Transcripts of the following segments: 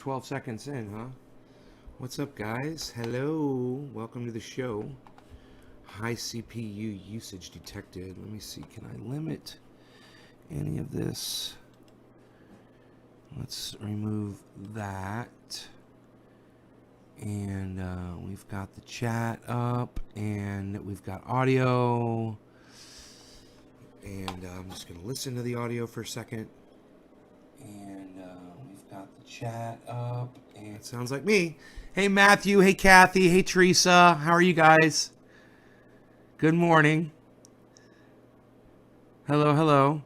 12 seconds in, huh? What's up, guys? Hello. Welcome to the show. High CPU usage detected. Let me see. Can I limit any of this? Let's remove that. And we've got the chat up, and we've got audio. And I'm just going to listen to the audio for a second. And we've got the chat up, and it sounds like me. Hey, Matthew. Hey, Kathy. Hey, Teresa. How are you guys? Good morning. Hello, hello.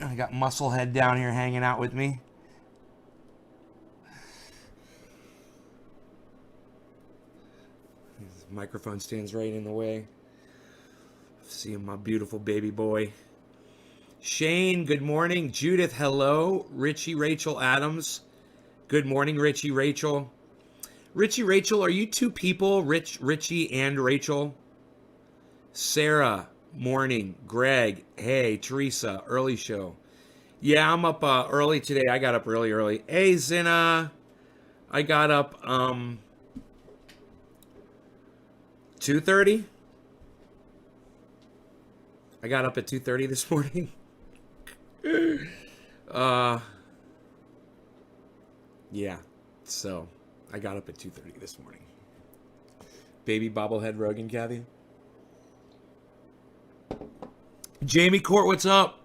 I got Musclehead down here hanging out with me. His microphone stands right in the way. Seeing my beautiful baby boy. Shane, good morning. Judith, hello. Richie, Rachel, Adams. Good morning, Richie, Rachel. Richie, Rachel, are you two people? Richie, and Rachel? Sarah, morning. Greg, hey. Teresa, early show. Yeah, I'm up early today. I got up early. Hey, Zina. I got up 2:30. I got up at 2:30 this morning. Yeah. So, I got up at 2:30 this morning. Baby bobblehead Rogan, Kathy. Jamie Court, what's up?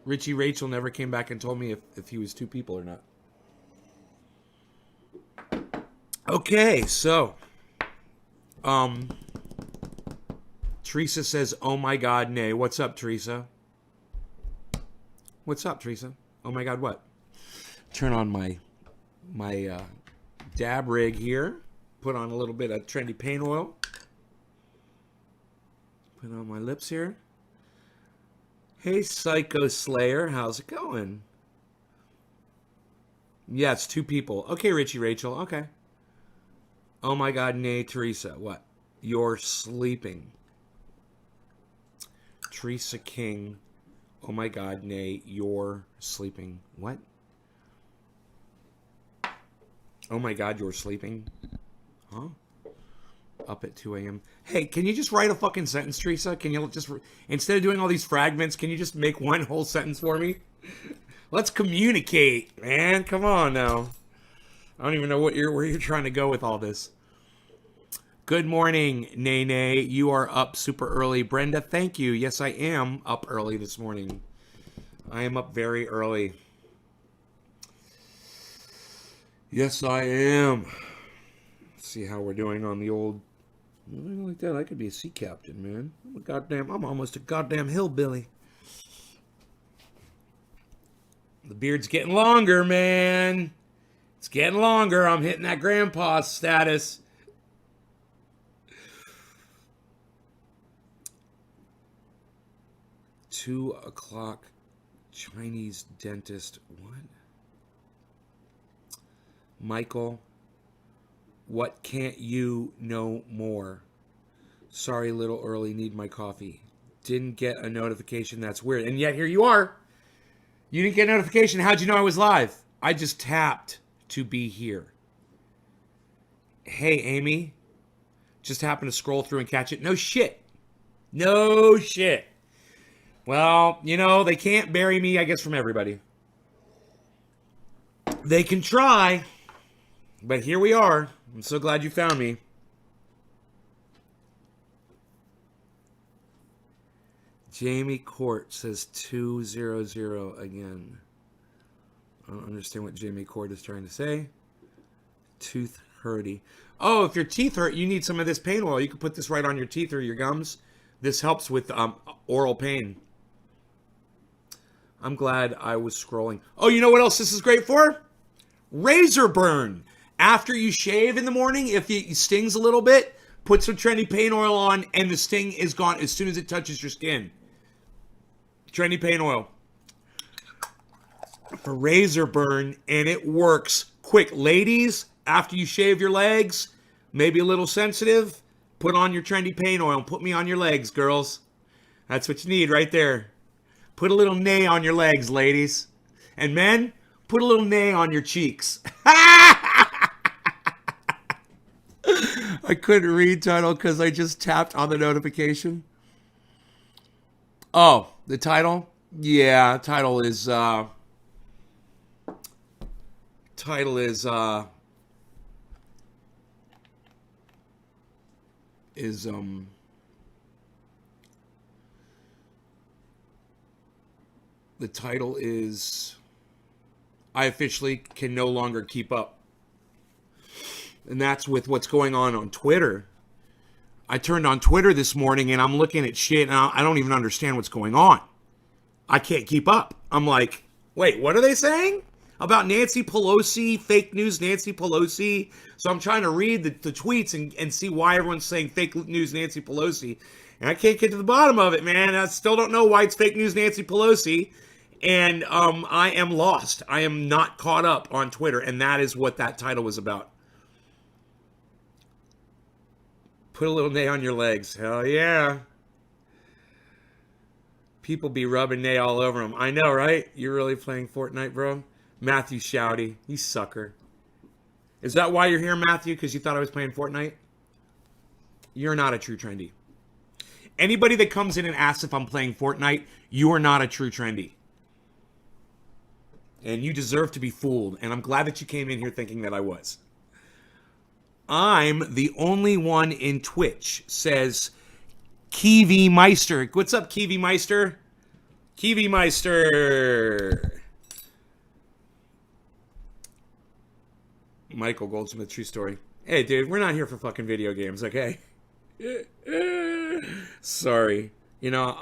Richie Rachel never came back and told me if he was two people or not. Okay, so Teresa says, "Oh my God, nay." What's up, Teresa? What's up, Teresa? Oh my God, what? Turn on my dab rig here. Put on a little bit of trendy paint oil. Put on my lips here. Hey, Psycho Slayer, how's it going? Yeah, it's two people. Okay, Richie Rachel. Okay. Oh my God, nay, Teresa. What? You're sleeping. Teresa King. Oh my God, nay, you're sleeping. What? Oh my God, you're sleeping? Huh? Up at 2 a.m. Hey, can you just write a fucking sentence, Teresa? Can you just, instead of doing all these fragments, can you just make one whole sentence for me? Let's communicate, man. Come on now. I don't even know where you're trying to go with all this. Good morning, Nene. You are up super early. Brenda, thank you. Yes, I am up early this morning. I am up very early. Yes, I am. Let's see how we're doing on the old... Like that, I could be a sea captain, man. I'm almost a goddamn hillbilly. The beard's getting longer, man. It's getting longer. I'm hitting that grandpa status. $2:00 Chinese dentist. What? Michael, what can't you know more? Sorry, a little early. Need my coffee. Didn't get a notification. That's weird. And yet here you are. You didn't get a notification. How'd you know I was live? I just tapped to be here. Hey, Amy. Just happened to scroll through and catch it. No shit. No shit. Well, you know, they can't bury me, I guess, from everybody. They can try, but here we are. I'm so glad you found me. Jamie Court says 200 again. I don't understand what Jamie Court is trying to say. Tooth hurty. Oh, if your teeth hurt, you need some of this pain oil. You can put this right on your teeth or your gums. This helps with oral pain. I'm glad I was scrolling. Oh, you know what else this is great for? Razor burn. After you shave in the morning, if it stings a little bit, put some trendy paint oil on and the sting is gone as soon as it touches your skin. Trendy paint oil. For razor burn, and it works quick. Ladies, after you shave your legs, maybe a little sensitive, put on your trendy paint oil and put me on your legs, girls. That's what you need right there. Put a little nay on your legs, ladies. And men, put a little nay on your cheeks. I couldn't read title because I just tapped on the notification. Oh, the title? Yeah, title is the title is I officially can no longer keep up. And that's with what's going on Twitter. I turned on Twitter this morning and I'm looking at shit and I don't even understand what's going on. I can't keep up. I'm like, wait, what are they saying? About Nancy Pelosi, fake news Nancy Pelosi. So I'm trying to read the tweets and see why everyone's saying fake news Nancy Pelosi. And I can't get to the bottom of it, man. I still don't know why it's fake news Nancy Pelosi. And I am lost. I am not caught up on Twitter. And that is what that title was about. Put a little nay on your legs. Hell yeah. People be rubbing nay all over them. I know, right? You're really playing Fortnite, bro? Matthew Shouty. You sucker. Is that why you're here, Matthew? Because you thought I was playing Fortnite? You're not a true trendy. Anybody that comes in and asks if I'm playing Fortnite, you are not a true trendy. And you deserve to be fooled. And I'm glad that you came in here thinking that I was. I'm the only one in Twitch, says Kiwi Meister. What's up, Kiwi Meister? Kiwi Meister. Michael Goldsmith, true story. Hey, dude, we're not here for fucking video games, okay? Sorry. You know,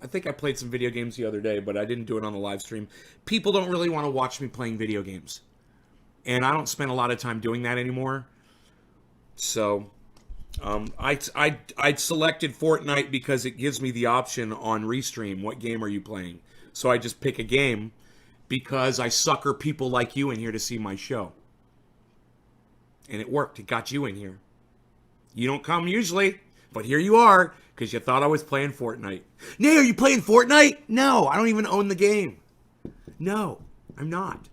I think I played some video games the other day, but I didn't do it on the live stream. People don't really want to watch me playing video games. And I don't spend a lot of time doing that anymore. So, I selected Fortnite because it gives me the option on Restream. What game are you playing? So I just pick a game because I sucker people like you in here to see my show. And it worked. It got you in here. You don't come usually, but here you are because you thought I was playing Fortnite. Nay, are you playing Fortnite? No, I don't even own the game. No, I'm not.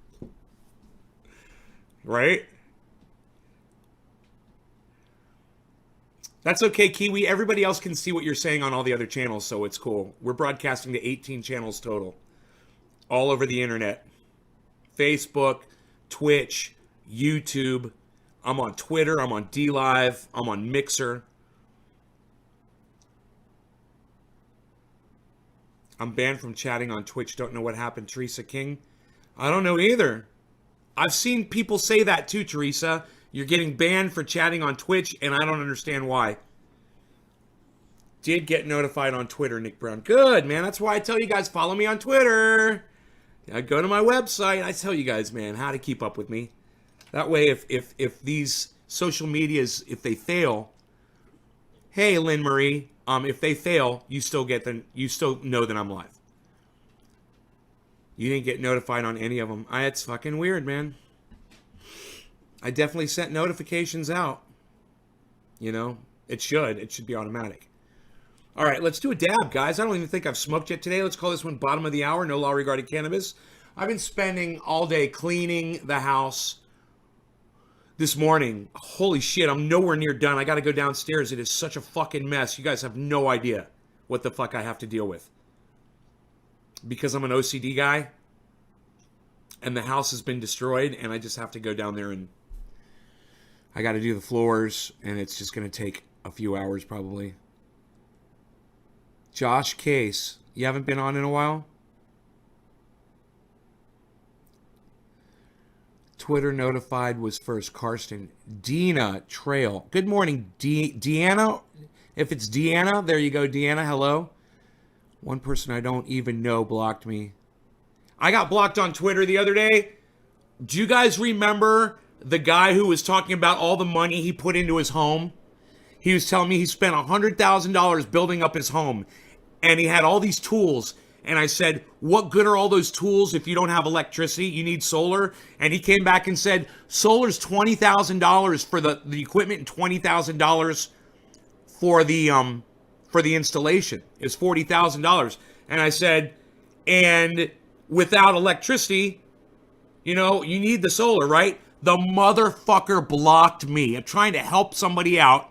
Right? That's okay, Kiwi. Everybody else can see what you're saying on all the other channels, so it's cool. We're broadcasting to 18 channels total. All over the internet. Facebook, Twitch, YouTube. I'm on Twitter. I'm on DLive. I'm on Mixer. I'm banned from chatting on Twitch. Don't know what happened, Teresa King. I don't know either. I've seen people say that too, Teresa. You're getting banned for chatting on Twitch, and I don't understand why. Did get notified on Twitter, Nick Brown. Good, man. That's why I tell you guys, follow me on Twitter. I go to my website. I tell you guys, man, how to keep up with me. That way, if these social medias, if they fail, hey, Lynn Marie, if they fail, you still know that I'm live. You didn't get notified on any of them. It's fucking weird, man. I definitely sent notifications out. You know, it should be automatic. All right, let's do a dab, guys. I don't even think I've smoked yet today. Let's call this one bottom of the hour. No law regarding cannabis. I've been spending all day cleaning the house this morning. Holy shit, I'm nowhere near done. I got to go downstairs. It is such a fucking mess. You guys have no idea what the fuck I have to deal with. Because I'm an OCD guy, and the house has been destroyed, and I just have to go down there and I got to do the floors, and it's just going to take a few hours probably. Josh Case, you haven't been on in a while? Twitter notified was first. Karsten. Dina Trail. Good morning, Deanna. If it's Deanna, there you go, Deanna. Hello. One person I don't even know blocked me. I got blocked on Twitter the other day. Do you guys remember the guy who was talking about all the money he put into his home? He was telling me he spent $100,000 building up his home, and he had all these tools. And I said, what good are all those tools if you don't have electricity? You need solar. And he came back and said, solar's $20,000 for the equipment and $20,000 for for the installation. It's $40,000. And I said, and without electricity, you need the solar, right? The motherfucker blocked me. I'm trying to help somebody out,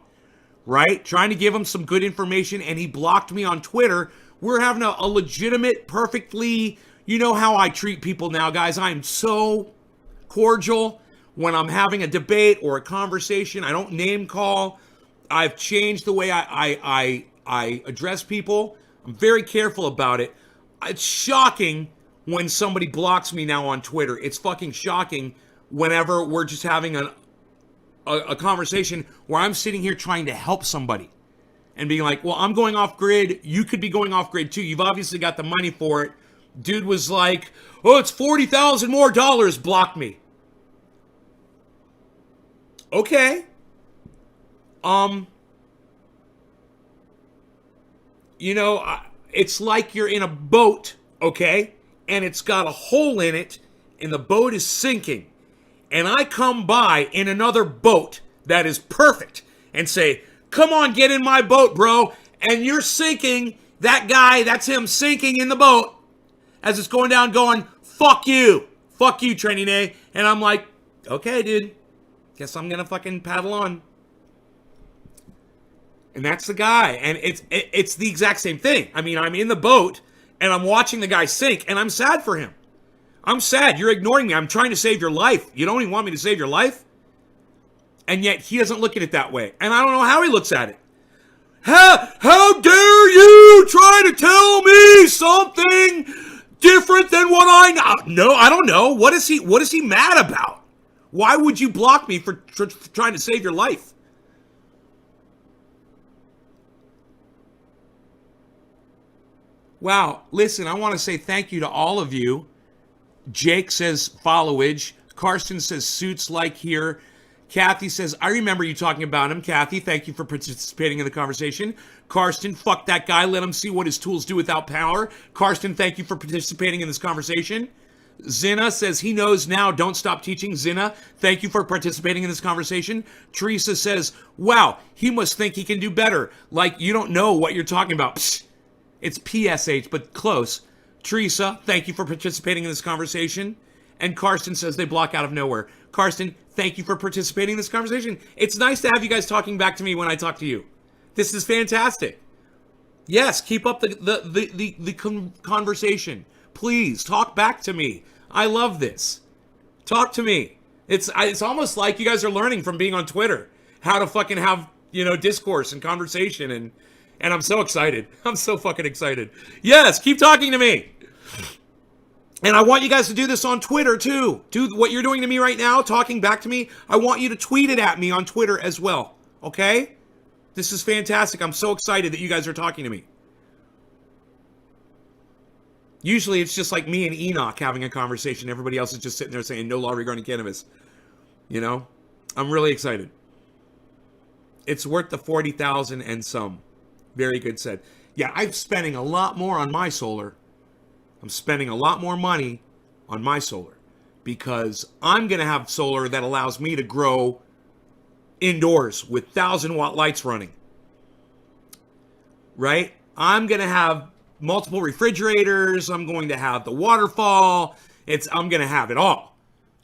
right? Trying to give him some good information, and he blocked me on Twitter. We're having a legitimate, perfectly, you know how I treat people now, guys. I am so cordial when I'm having a debate or a conversation. I don't name call. I've changed the way I address people. I'm very careful about it. It's shocking when somebody blocks me now on Twitter. It's fucking shocking whenever we're just having a conversation where I'm sitting here trying to help somebody and being like, well, I'm going off grid. You could be going off grid too. You've obviously got the money for it. Dude was like, oh, it's $40,000 more. Block me. Okay. It's like you're in a boat, okay? And it's got a hole in it, and the boat is sinking. And I come by in another boat that is perfect and say, come on, get in my boat, bro. And you're sinking. That guy, that's him sinking in the boat as it's going down going, fuck you. Fuck you, Training A. And I'm like, okay, dude. Guess I'm going to fucking paddle on. And that's the guy. And it's the exact same thing. I mean, I'm in the boat and I'm watching the guy sink and I'm sad for him. I'm sad. You're ignoring me. I'm trying to save your life. You don't even want me to save your life? And yet he doesn't look at it that way. And I don't know how he looks at it. How dare you try to tell me something different than what I know? No, I don't know. What is he mad about? Why would you block me for trying to save your life? Wow. Listen, I want to say thank you to all of you. Jake says followage. Karsten says suits like here. Kathy says, I remember you talking about him. Kathy, thank you for participating in the conversation. Karsten, fuck that guy. Let him see what his tools do without power. Karsten, thank you for participating in this conversation. Zinna says he knows now. Don't stop teaching. Zinna, thank you for participating in this conversation. Teresa says, wow, he must think he can do better. Like you don't know what you're talking about. Psst. It's PSH, but close. Teresa, thank you for participating in this conversation. And Karsten says they block out of nowhere. Karsten, thank you for participating in this conversation. It's nice to have you guys talking back to me when I talk to you. This is fantastic. Yes, keep up the conversation. Please talk back to me. I love this. Talk to me. It's almost like you guys are learning from being on Twitter how to fucking have, discourse and conversation, and I'm so excited. I'm so fucking excited. Yes, keep talking to me. And I want you guys to do this on Twitter too. Do what you're doing to me right now, talking back to me. I want you to tweet it at me on Twitter as well. Okay? This is fantastic. I'm so excited that you guys are talking to me. Usually it's just like me and Enoch having a conversation. Everybody else is just sitting there saying no law regarding cannabis. I'm really excited. It's worth the 40,000 and some. Very good said. Yeah, I'm spending a lot more on my solar. I'm spending a lot more money on my solar because I'm going to have solar that allows me to grow indoors with 1,000-watt lights running. Right? I'm going to have multiple refrigerators. I'm going to have the waterfall. I'm going to have it all.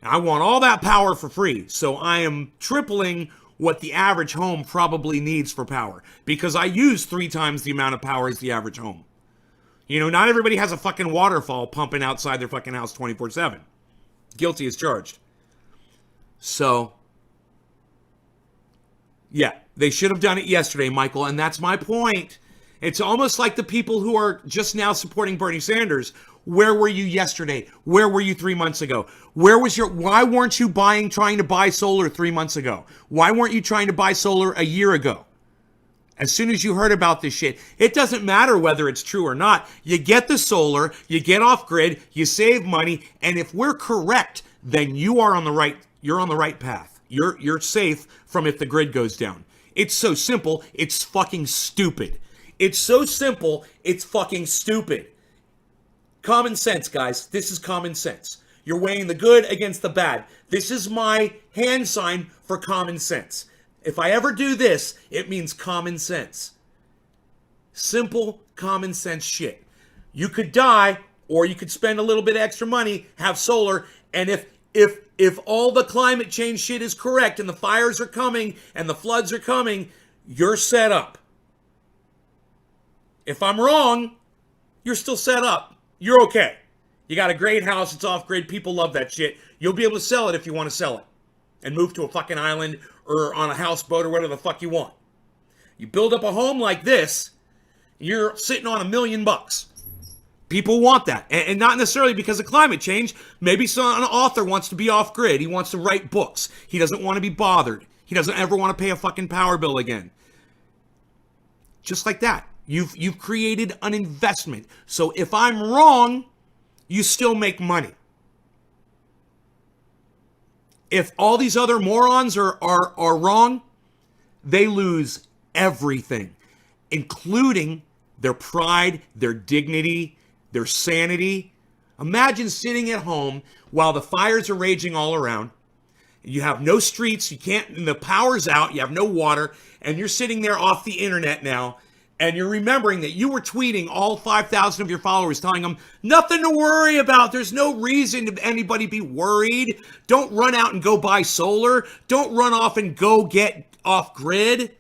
I want all that power for free. So I am tripling what the average home probably needs for power because I use 3 times the amount of power as the average home. Not everybody has a fucking waterfall pumping outside their fucking house 24/7. Guilty as charged. So, yeah, they should have done it yesterday, Michael, and that's my point. It's almost like the people who are just now supporting Bernie Sanders. Where were you yesterday? Where were you 3 months ago? Why weren't you trying to buy solar 3 months ago? Why weren't you trying to buy solar a year ago? As soon as you heard about this shit, it doesn't matter whether it's true or not. You get the solar, you get off grid, you save money, and if we're correct, then you're on the right path. You're safe from if the grid goes down. It's so simple, it's fucking stupid. It's so simple, it's fucking stupid. Common sense, guys. This is common sense. You're weighing the good against the bad. This is my hand sign for common sense. If I ever do this, it means common sense. Simple, common sense shit. You could die, or you could spend a little bit extra money, have solar, and if all the climate change shit is correct and the fires are coming and the floods are coming, you're set up. If I'm wrong, you're still set up. You're okay. You got a great house, it's off grid, people love that shit. You'll be able to sell it if you want to sell it. And move to a fucking island or on a houseboat or whatever the fuck you want. You build up a home like this, you're sitting on $1 million. People want that. And not necessarily because of climate change. Maybe an author wants to be off grid. He wants to write books. He doesn't want to be bothered. He doesn't ever want to pay a fucking power bill again. Just like that. You've created an investment. So if I'm wrong, you still make money. If all these other morons are wrong, they lose everything, including their pride, their dignity, their sanity. Imagine sitting at home while the fires are raging all around. You have no streets, and the power's out, you have no water, and you're sitting there off the internet now, and you're remembering that you were tweeting all 5,000 of your followers, telling them, nothing to worry about. There's no reason to anybody be worried. Don't run out and go buy solar. Don't run off and go get off grid.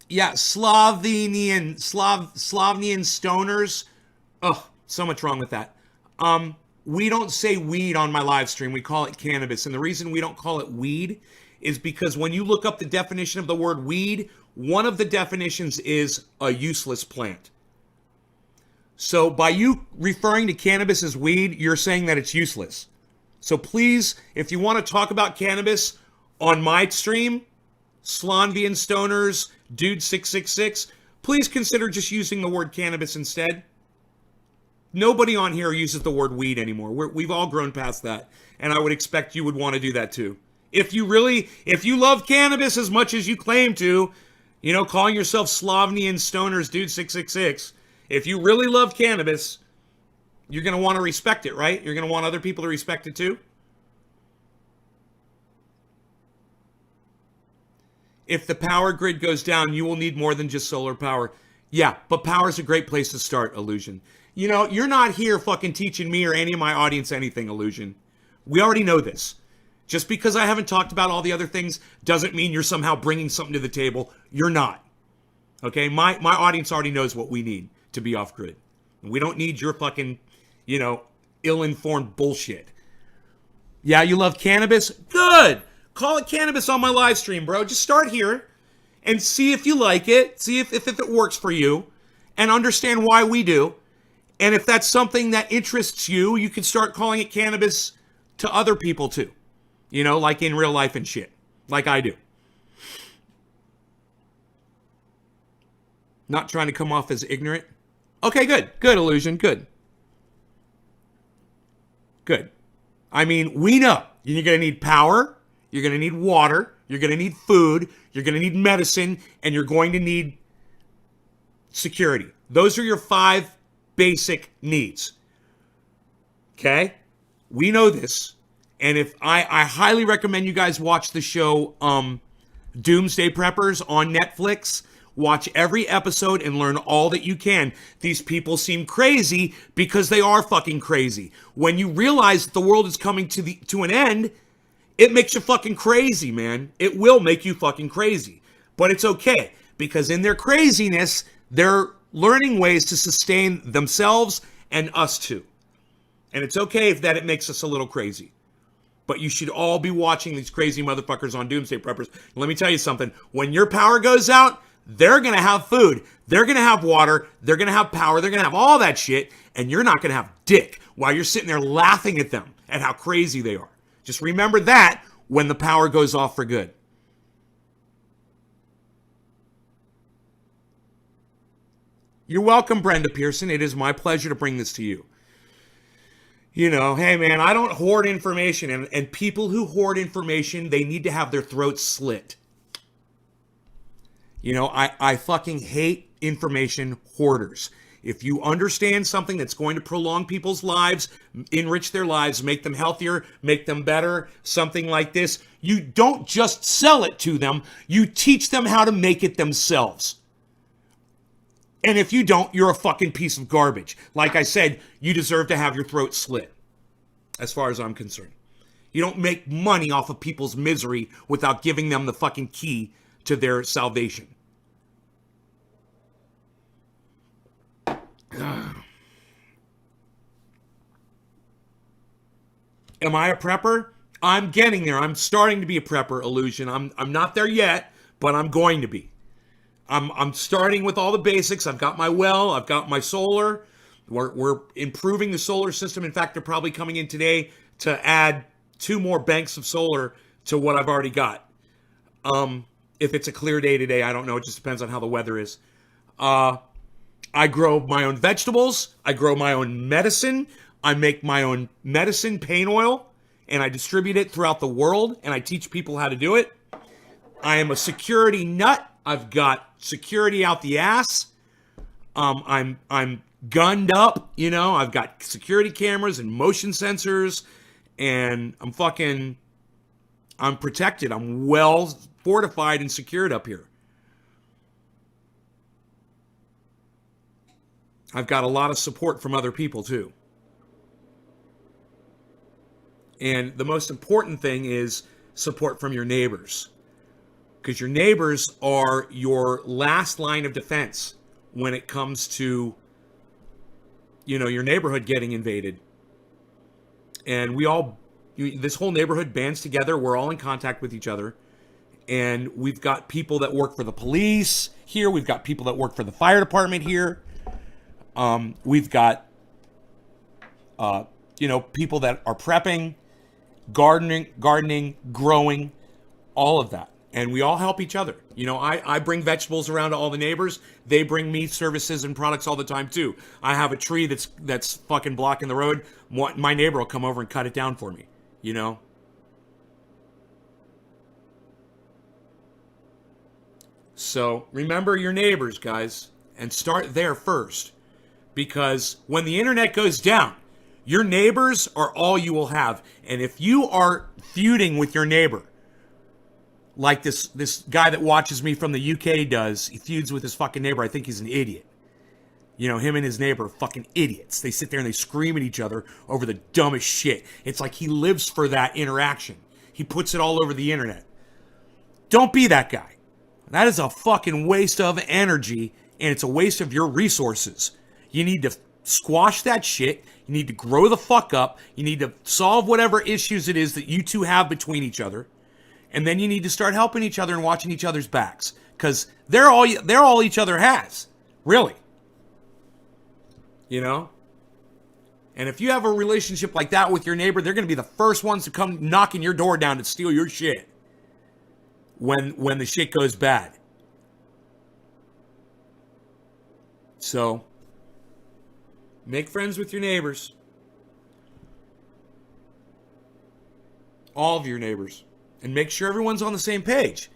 Yeah, Slovenian stoners. Oh, so much wrong with that. We don't say weed on my live stream. We call it cannabis. And the reason we don't call it weed is because when you look up the definition of the word weed, one of the definitions is a useless plant. So by you referring to cannabis as weed, you're saying that it's useless. So please, if you want to talk about cannabis on my stream, Slovenian stoners, Dude 666, please consider just using the word cannabis instead. Nobody on here uses the word weed anymore. We've all grown past that. And I would expect you would want to do that too. If you love cannabis as much as you claim to, calling yourself Slovenian stoners, Dude 666, if you really love cannabis, you're going to want to respect it, right? You're going to want other people to respect it too. If the power grid goes down, you will need more than just solar power. Yeah, but power is a great place to start, Illusion. You're not here fucking teaching me or any of my audience anything, Illusion. We already know this. Just because I haven't talked about all the other things doesn't mean you're somehow bringing something to the table. You're not. Okay? My audience already knows what we need to be off grid. We don't need your fucking, ill-informed bullshit. Yeah, you love cannabis? Good! Call it cannabis on my live stream, bro. Just start here and see if you like it. See if it works for you and understand why we do. And if that's something that interests you, you can start calling it cannabis to other people too. Like in real life and shit. Like I do. Not trying to come off as ignorant. Okay, good. Good, Illusion. Good. Good. I mean, we know you're going to need power. You're going to need water. You're going to need food. You're going to need medicine. And you're going to need security. Those are your 5 basic needs. Okay? We know this. And if I highly recommend you guys watch the show Doomsday Preppers on Netflix. Watch every episode and learn all that you can. These people seem crazy because they are fucking crazy. When you realize that the world is coming to an end, it makes you fucking crazy, man. It will make you fucking crazy. But it's okay, because in their craziness, they're learning ways to sustain themselves and us too. And it's okay if that it makes us a little crazy. But you should all be watching these crazy motherfuckers on Doomsday Preppers. Let me tell you something. When your power goes out, they're going to have food. They're going to have water. They're going to have power. They're going to have all that shit. And you're not going to have dick while you're sitting there laughing at them at how crazy they are. Just remember that when the power goes off for good. You're welcome, Brenda Pearson. It is my pleasure to bring this to you. Hey man, I don't hoard information. And people who hoard information, they need to have their throats slit. I fucking hate information hoarders. If you understand something that's going to prolong people's lives, enrich their lives, make them healthier, make them better, something like this, you don't just sell it to them, you teach them how to make it themselves. And if you don't, you're a fucking piece of garbage. Like I said, you deserve to have your throat slit, as far as I'm concerned. You don't make money off of people's misery without giving them the fucking key to their salvation. Am I a prepper? I'm getting there. I'm starting to be a prepper, Illusion. I'm not there yet, but I'm going to be. I'm starting with all the basics. I've got my well. I've got my solar. We're improving the solar system. In fact, they're probably coming in today to add 2 more banks of solar to what I've already got. If it's a clear day today, I don't know. It just depends on how the weather is. I grow my own vegetables. I grow my own medicine. I make my own medicine pain oil, and I distribute it throughout the world, and I teach people how to do it. I am a security nut. I've got security out the ass. I'm gunned up, you know. I've got security cameras and motion sensors, and I'm protected. I'm well fortified and secured up here. I've got a lot of support from other people too. And the most important thing is support from your neighbors. Because your neighbors are your last line of defense when it comes to, you know, your neighborhood getting invaded. And this whole neighborhood bands together. We're all in contact with each other. And we've got people that work for the police here. We've got people that work for the fire department here. We've got, people that are prepping, gardening, growing, all of that. And we all help each other. You know, I bring vegetables around to all the neighbors. They bring me services and products all the time too. I have a tree that's fucking blocking the road. My neighbor will come over and cut it down for me, you know? So remember your neighbors, guys, and start there first. Because when the internet goes down, your neighbors are all you will have. And if you are feuding with your neighbor, like this guy that watches me from the UK does, he feuds with his fucking neighbor. I think he's an idiot. You know, him and his neighbor are fucking idiots. They sit there and they scream at each other over the dumbest shit. It's like he lives for that interaction. He puts it all over the internet. Don't be that guy. That is a fucking waste of energy, and it's a waste of your resources. You need to squash that shit. You need to grow the fuck up. You need to solve whatever issues it is that you two have between each other. And then you need to start helping each other and watching each other's backs. Because they're all each other has. Really. You know? And if you have a relationship like that with your neighbor, they're going to be the first ones to come knocking your door down to steal your shit. When the shit goes bad. So, make friends with your neighbors. All of your neighbors. And make sure everyone's on the same page.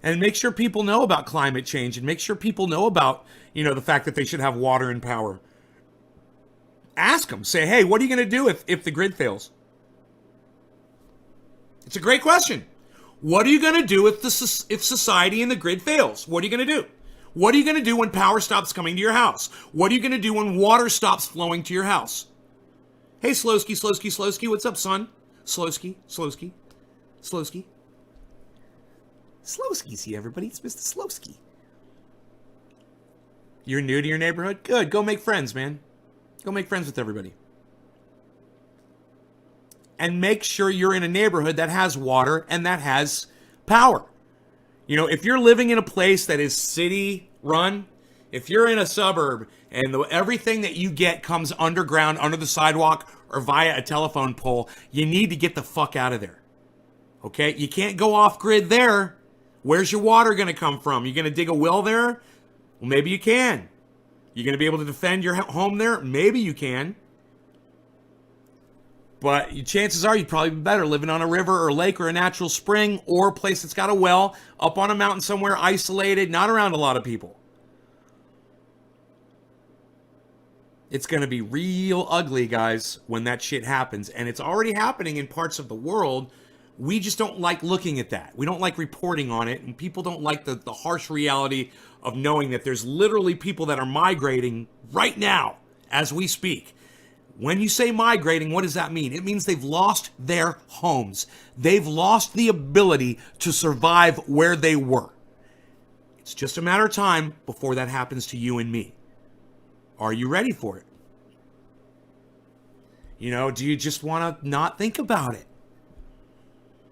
And make sure people know about climate change. And make sure people know about, the fact that they should have water and power. Ask them. Say, hey, what are you going to do if the grid fails? It's a great question. What are you going to do if society and the grid fails? What are you going to do? What are you going to do when power stops coming to your house? What are you going to do when water stops flowing to your house? Hey, Slowski, what's up, son? Slowski. Slowski's here, everybody. It's Mr. Slowski. You're new to your neighborhood? Good. Go make friends, man. Go make friends with everybody. And make sure you're in a neighborhood that has water and that has power. If you're living in a place that is city run, if you're in a suburb and everything that you get comes underground, under the sidewalk, or via a telephone pole, you need to get the fuck out of there. Okay? You can't go off grid there. Where's your water going to come from? You going to dig a well there? Well, maybe you can. You going to be able to defend your home there? Maybe you can. But chances are you'd probably be better living on a river or a lake or a natural spring or a place that's got a well up on a mountain somewhere, isolated, not around a lot of people. It's going to be real ugly, guys, when that shit happens. And it's already happening in parts of the world. We just don't like looking at that. We don't like reporting on it. And people don't like the harsh reality of knowing that there's literally people that are migrating right now as we speak. When you say migrating, what does that mean? It means they've lost their homes. They've lost the ability to survive where they were. It's just a matter of time before that happens to you and me. Are you ready for it? You know, do you just want to not think about it?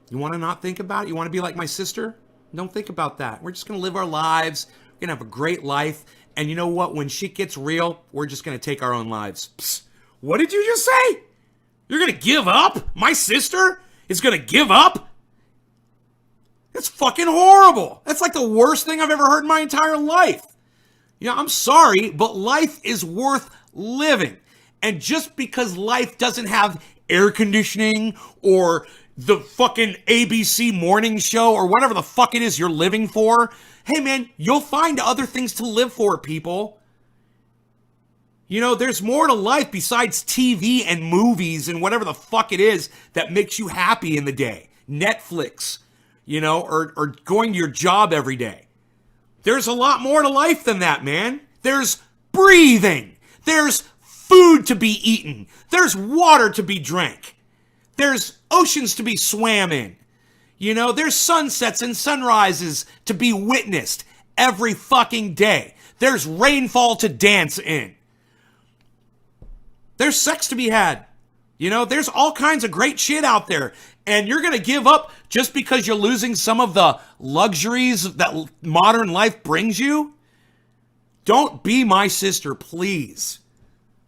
You want to not think about it? You want to be like my sister? Don't think about that. We're just going to live our lives. We're going to have a great life. And you know what? When shit gets real, we're just going to take our own lives. Psst. What did you just say? You're going to give up? My sister is going to give up? That's fucking horrible. That's like the worst thing I've ever heard in my entire life. You know, I'm sorry, but life is worth living. And just because life doesn't have air conditioning or the fucking ABC morning show or whatever the fuck it is you're living for, hey man, you'll find other things to live for, people. You know, there's more to life besides TV and movies and whatever the fuck it is that makes you happy in the day. Netflix, you know, or going to your job every day. There's a lot more to life than that, man. There's breathing. There's food to be eaten. There's water to be drank. There's oceans to be swam in. You know, there's sunsets and sunrises to be witnessed every fucking day. There's rainfall to dance in. There's sex to be had. You know, there's all kinds of great shit out there. And you're going to give up just because you're losing some of the luxuries that modern life brings you? Don't be my sister, please.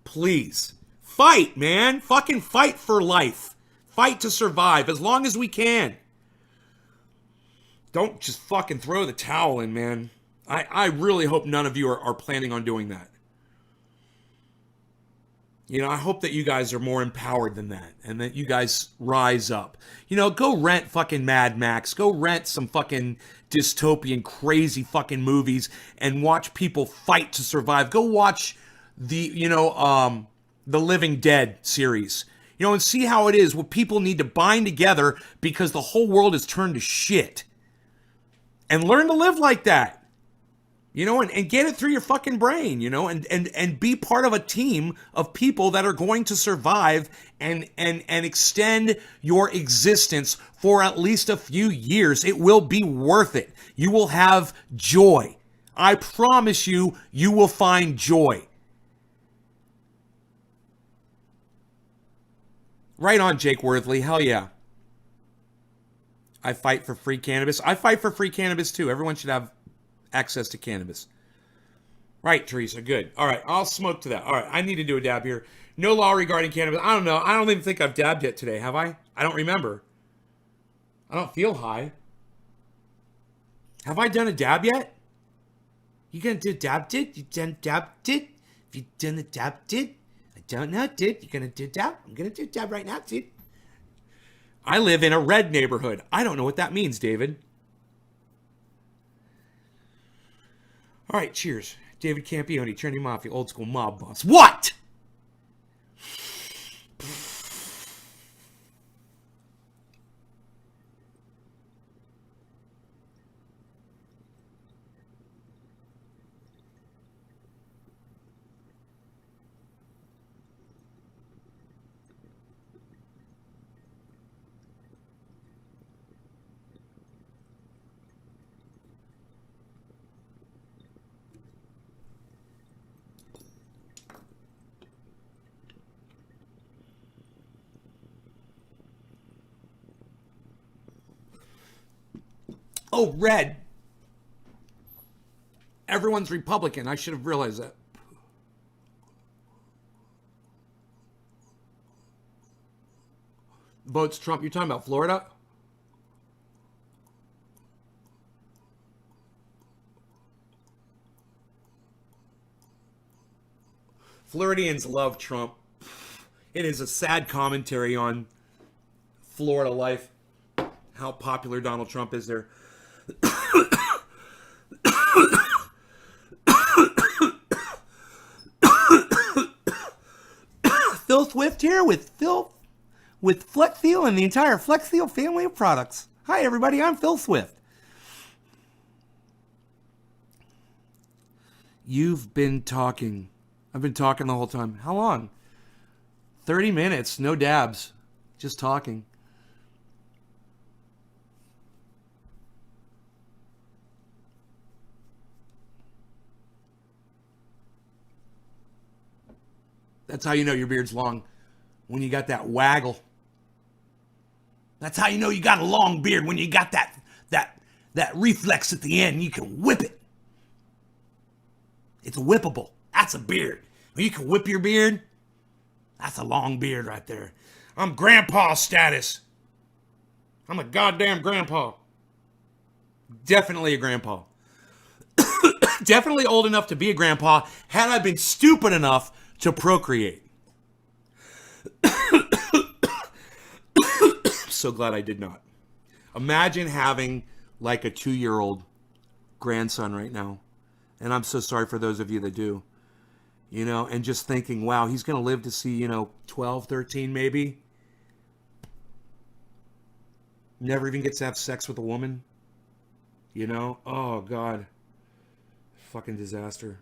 Please. Fight, man. Fucking fight for life. Fight to survive as long as we can. Don't just fucking throw the towel in, man. I really hope none of you are planning on doing that. You know, I hope that you guys are more empowered than that and that you guys rise up. You know, go rent fucking Mad Max. Go rent some fucking dystopian, crazy fucking movies and watch people fight to survive. Go watch the Living Dead series. You know, and see how it is where people need to bind together because the whole world has turned to shit. And learn to live like that. You know, and get it through your fucking brain, you know, and be part of a team of people that are going to survive and extend your existence for at least a few years. It will be worth it. You will have joy. I promise you, you will find joy. Right on, Jake Worthley. Hell yeah. I fight for free cannabis. I fight for free cannabis too. Everyone should have access to cannabis. Right, Teresa, good. All right, I'll smoke to that. All right, I need to do a dab here. No law regarding cannabis. I don't know. I don't even think I've dabbed yet today, have I? I don't remember. I don't feel high. Have I done a dab yet? You gonna do a dab did? You done dab did? Have you done the dab did? I don't know, did. You gonna do dab? I'm gonna do dab right now, dude. I live in a red neighborhood. I don't know what that means, David. All right, cheers. David Campione, Trinity Mafia, old school mob boss. What? Oh, red. Everyone's Republican. I should have realized that. Votes Trump. You're talking about Florida? Floridians love Trump. It is a sad commentary on Florida life. How popular Donald Trump is there. Swift here with FlexSeal and the entire FlexSeal family of products. Hi everybody, I'm Phil Swift. You've been talking. I've been talking the whole time. How long? 30 minutes, no dabs, just talking. That's how you know your beard's long, when you got that waggle. That's how you know you got a long beard, when you got that reflex at the end. You can whip it. It's whippable. That's a beard. When you can whip your beard, that's a long beard right there. I'm grandpa status. I'm a goddamn grandpa. Definitely a grandpa. Definitely old enough to be a grandpa, had I been stupid enough to procreate. So glad I did not. Imagine having like a 2-year-old grandson right now. And I'm so sorry for those of you that do. You know, and just thinking, wow, he's going to live to see, 12, 13 maybe. Never even gets to have sex with a woman. Oh, God. Fucking disaster.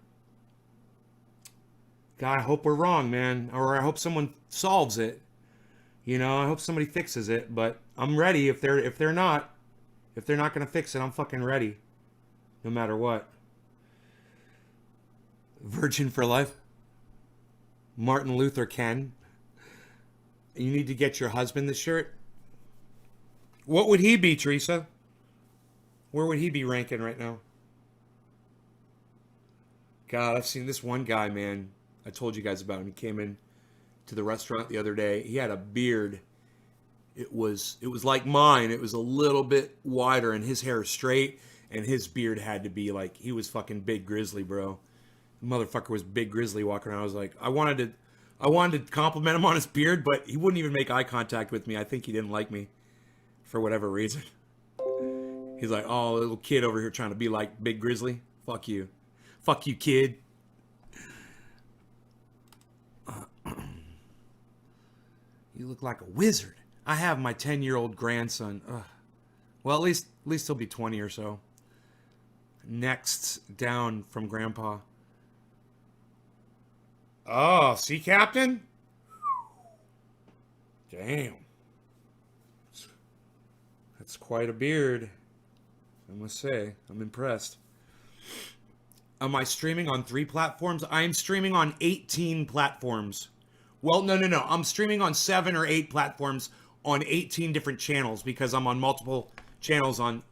God, I hope we're wrong, man. Or I hope someone solves it. I hope somebody fixes it. But I'm ready if they're not going to fix it. I'm fucking ready. No matter what. Virgin for life. Martin Luther King. You need to get your husband the shirt. What would he be, Teresa? Where would he be ranking right now? God, I've seen this one guy, man. I told you guys about him. He came in to the restaurant the other day. He had a beard. It was like mine. It was a little bit wider, and his hair is straight, and his beard had to be like, he was fucking Big Grizzly, bro. The motherfucker was Big Grizzly walking around. I was like, I wanted to compliment him on his beard, but he wouldn't even make eye contact with me. I think he didn't like me for whatever reason. He's like, oh, little kid over here trying to be like Big Grizzly. Fuck you. Fuck you, kid. You look like a wizard. I have my 10-year-old grandson. Ugh. Well, at least he'll be 20 or so. Next down from Grandpa. Oh, sea captain? Damn. That's quite a beard. I must say, I'm impressed. Am I streaming on 3 platforms? I am streaming on 18 platforms. Well, no. I'm streaming on 7 or 8 platforms on 18 different channels because I'm on multiple channels on.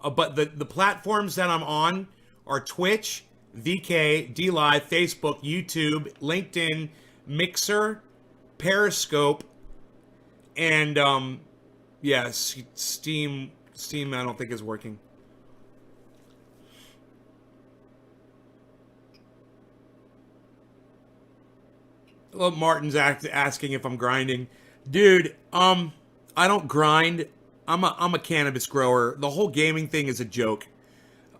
But the platforms that I'm on are Twitch, VK, DLive, Facebook, YouTube, LinkedIn, Mixer, Periscope, and Steam. Steam I don't think is working. Well, Martin's asking if I'm grinding. Dude, I don't grind. I'm a cannabis grower. The whole gaming thing is a joke.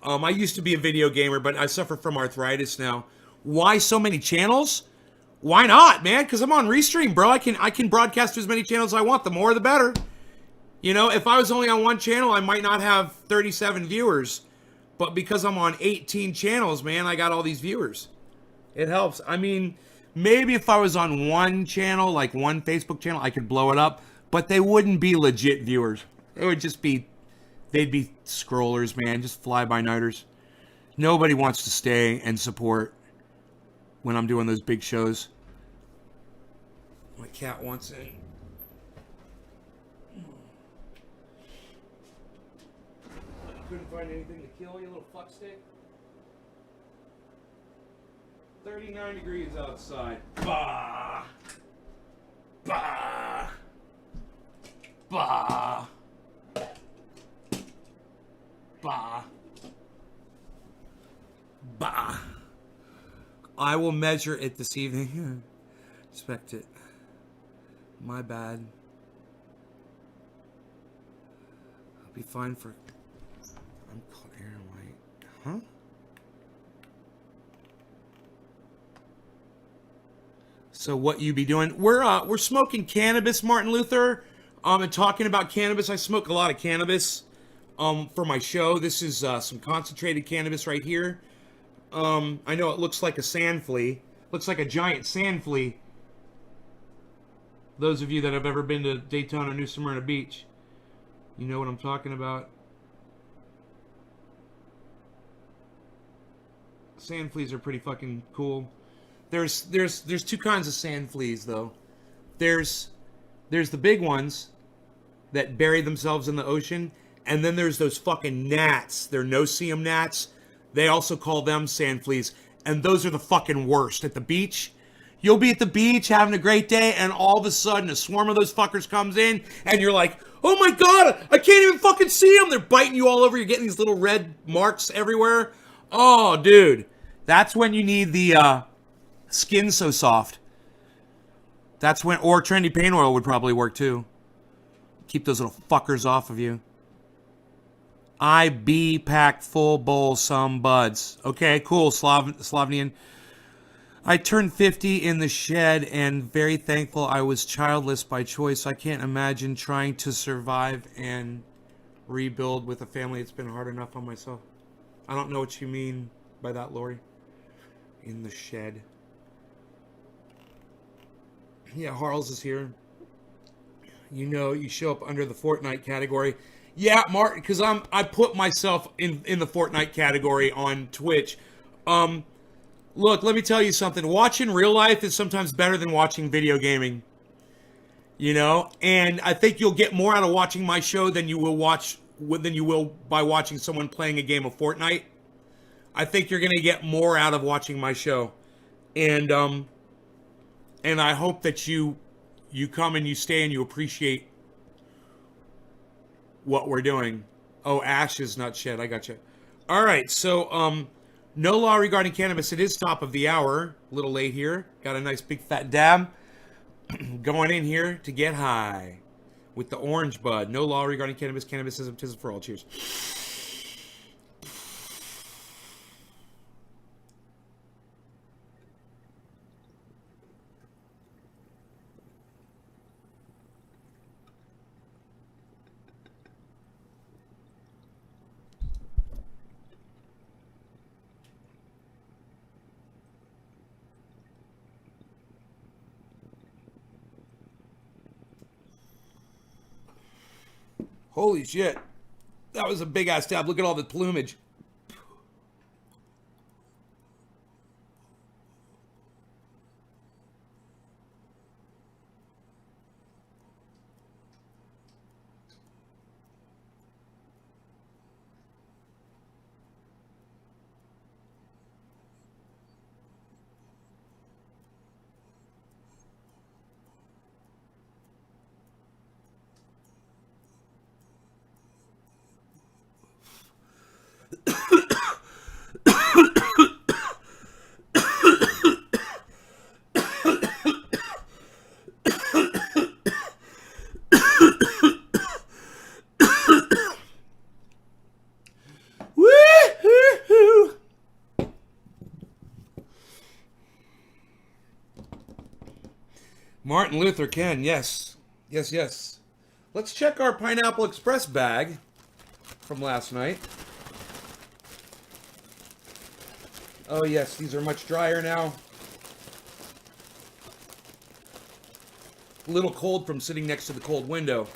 I used to be a video gamer, but I suffer from arthritis now. Why so many channels? Why not, man? Because I'm on Restream, bro. I can broadcast to as many channels as I want. The more, the better. If I was only on one channel, I might not have 37 viewers. But because I'm on 18 channels, man, I got all these viewers. It helps. I mean, maybe if I was on one channel, like one Facebook channel, I could blow it up. But they wouldn't be legit viewers. It would just be, they'd be scrollers, man, just fly-by-nighters. Nobody wants to stay and support when I'm doing those big shows. My cat wants in. Couldn't find anything to kill, you little fuckstick. 39 degrees outside. Bah! Bah! Bah! Bah! Bah! I will measure it this evening. Expect it. My bad. I'll be fine for... I'm clear and white. Huh? So what you be doing? We're smoking cannabis, Martin Luther. And talking about cannabis, I smoke a lot of cannabis. For my show, this is some concentrated cannabis right here. I know it looks like a sand flea. Looks like a giant sand flea. Those of you that have ever been to Daytona, New Smyrna Beach, you know what I'm talking about. Sand fleas are pretty fucking cool. There's two kinds of sand fleas though. There's the big ones that bury themselves in the ocean, and then there's those fucking gnats. They're no-see-um gnats. They also call them sand fleas, and those are the fucking worst. At the beach, you'll be at the beach having a great day, and all of a sudden a swarm of those fuckers comes in, and you're like, oh my god, I can't even fucking see them. They're biting you all over. You're getting these little red marks everywhere. Oh, dude. That's when you need the Skin So Soft. That's when, or Trendy Pain Oil would probably work too. Keep those little fuckers off of you. IB packed full bowl some buds. Okay, cool, Slavnian. I turned 50 in the shed and very thankful I was childless by choice. I can't imagine trying to survive and rebuild with a family. It's been hard enough on myself. I don't know what you mean by that, Lori. In the shed. Yeah, Harles is here. You know, you show up under the Fortnite category. Yeah, Martin, because I put myself in the Fortnite category on Twitch. Look, let me tell you something. Watching real life is sometimes better than watching video gaming. You know, and I think you'll get more out of watching my show than you will by watching someone playing a game of Fortnite. I think you're gonna get more out of watching my show, and I hope that you come and you stay and you appreciate what we're doing. Oh, Ash is not shed. I got you. All right, so no law regarding cannabis. It is top of the hour. A little late here. Got a nice big fat dab going in here to get high with the orange bud. No law regarding cannabis. Cannabis is baptism for all. Cheers. Holy shit. That was a big ass dab. Look at all the plumage. Martin Luther King, yes. Yes, yes. Let's check our Pineapple Express bag from last night. Oh, yes, these are much drier now. A little cold from sitting next to the cold window.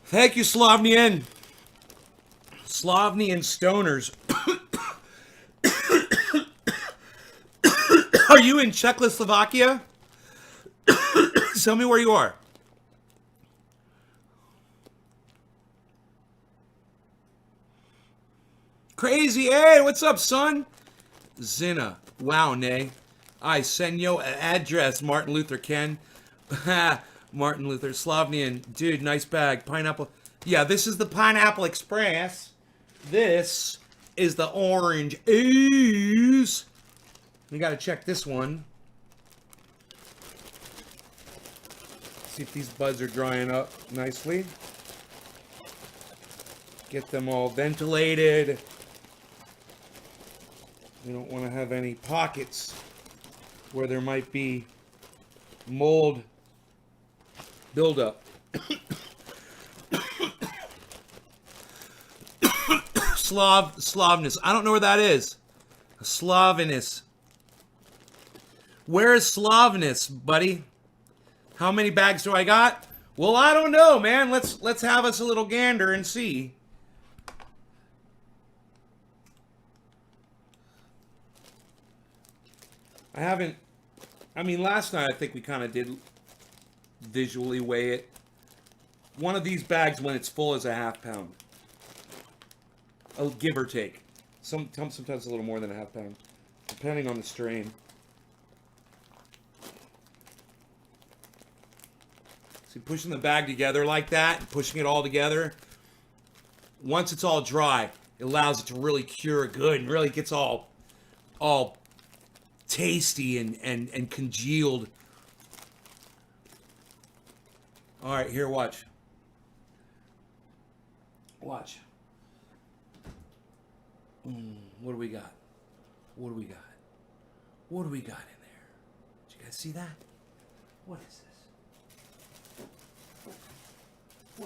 Thank you, Slavnian. Slavnian stoners. Are you in Czechoslovakia? Tell me where you are. Crazy, hey, what's up, son? Zina, wow, nay. I send you an address, Martin Luther King. Martin Luther, Slavnian. Dude, nice bag. Pineapple. Yeah, this is the Pineapple Express. This is the orange ooze. We gotta check this one. See if these buds are drying up nicely. Get them all ventilated. We don't want to have any pockets where there might be mold buildup. Slavness. I don't know where that is. Slavinus. Where is Slavnus, buddy? How many bags do I got? Well, I don't know, man. Let's have us a little gander and see. I mean, last night I think we kind of did visually weigh it. One of these bags, when it's full, is a half pound. Give or take. Sometimes a little more than a half pound, depending on the strain. See, pushing the bag together like that, and pushing it all together. Once it's all dry, it allows it to really cure good and really gets all tasty and congealed. All right, here, watch. Watch. What do we got? What do we got? What do we got in there? Did you guys see that? What is this?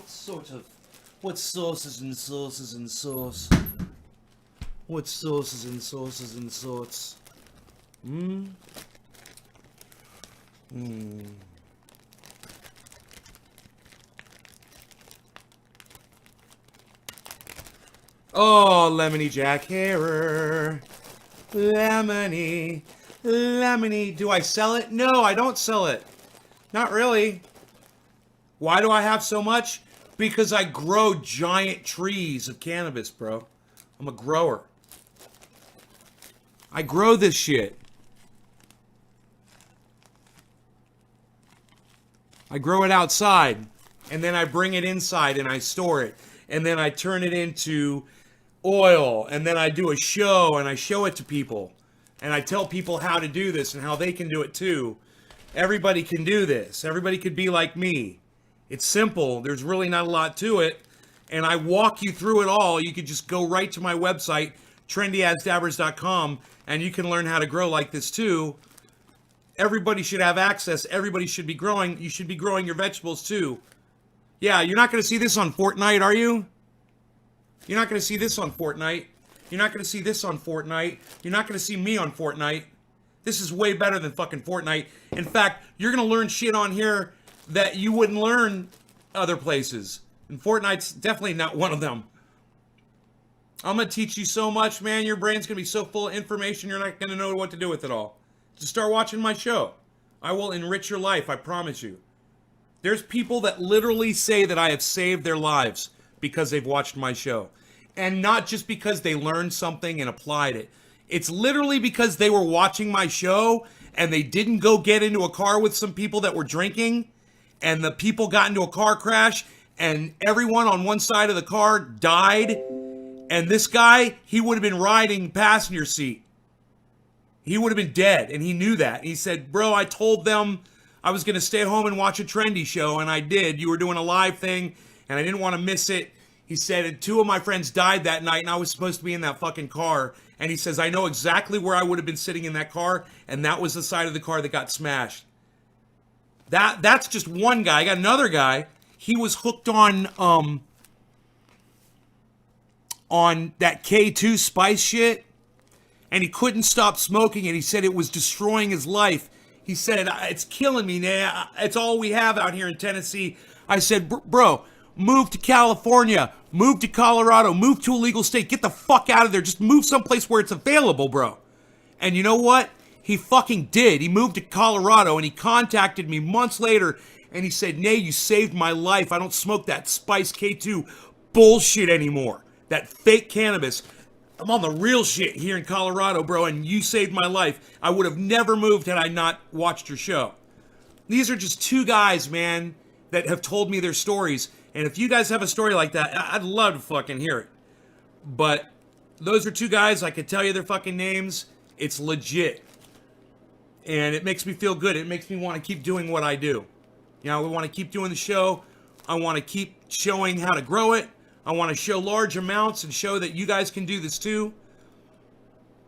What sauces and sauces and sauce? What sauces and sauces and sorts? Oh, Lemony Jack Herer. Lemony. Do I sell it? No, I don't sell it. Not really. Why do I have so much? Because I grow giant trees of cannabis, bro. I'm a grower. I grow this shit. I grow it outside, and then I bring it inside and I store it. And then I turn it into oil, and then I do a show and I show it to people. And I tell people how to do this and how they can do it too. Everybody can do this. Everybody could be like me. It's simple. There's really not a lot to it. And I walk you through it all. You could just go right to my website, trendyasdabbers.com, and you can learn how to grow like this too. Everybody should have access. Everybody should be growing. You should be growing your vegetables too. Yeah, you're not going to see this on Fortnite, are you? You're not going to see this on Fortnite. You're not going to see this on Fortnite. You're not going to see me on Fortnite. This is way better than fucking Fortnite. In fact, you're going to learn shit on here that you wouldn't learn other places. And Fortnite's definitely not one of them. I'm going to teach you so much, man. Your brain's going to be so full of information, you're not going to know what to do with it all. Just start watching my show. I will enrich your life, I promise you. There's people that literally say that I have saved their lives because they've watched my show. And not just because they learned something and applied it. It's literally because they were watching my show and they didn't go get into a car with some people that were drinking, and the people got into a car crash and everyone on one side of the car died, and this guy, he would have been riding passenger seat. He would have been dead, and he knew that. He said, bro, I told them I was going to stay home and watch a trendy show, and I did. You were doing a live thing, and I didn't want to miss it. He said, and 2 of my friends died that night, and I was supposed to be in that fucking car. And he says, I know exactly where I would have been sitting in that car, and that was the side of the car that got smashed. That's just one guy. I got another guy. He was hooked on that K2 spice shit, and he couldn't stop smoking it. He said it was destroying his life. He said, it's killing me, man. It's all we have out here in Tennessee. I said, bro, move to California, move to Colorado, move to a legal state. Get the fuck out of there. Just move someplace where it's available, bro. And you know what? He fucking did. He moved to Colorado, and he contacted me months later, and he said, Nay, you saved my life. I don't smoke that Spice K2 bullshit anymore. That fake cannabis. I'm on the real shit here in Colorado, bro, and you saved my life. I would have never moved had I not watched your show. These are just 2 guys, man, that have told me their stories. And if you guys have a story like that, I'd love to fucking hear it. But those are 2 guys. I could tell you their fucking names. It's legit. And it makes me feel good. It makes me want to keep doing what I do. You know, we want to keep doing the show. I want to keep showing how to grow it. I want to show large amounts and show that you guys can do this too.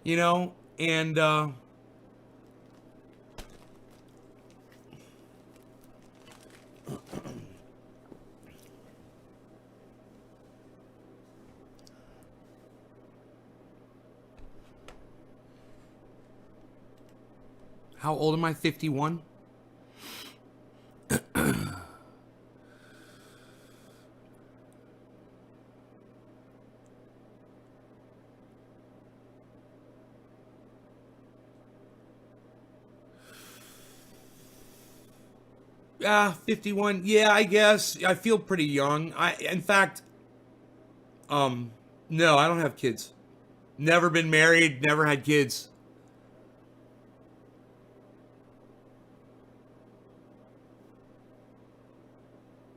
You know, and How old am I? 51? Yeah, 51. Yeah, I guess. I feel pretty young. In fact, no, I don't have kids. Never been married, never had kids.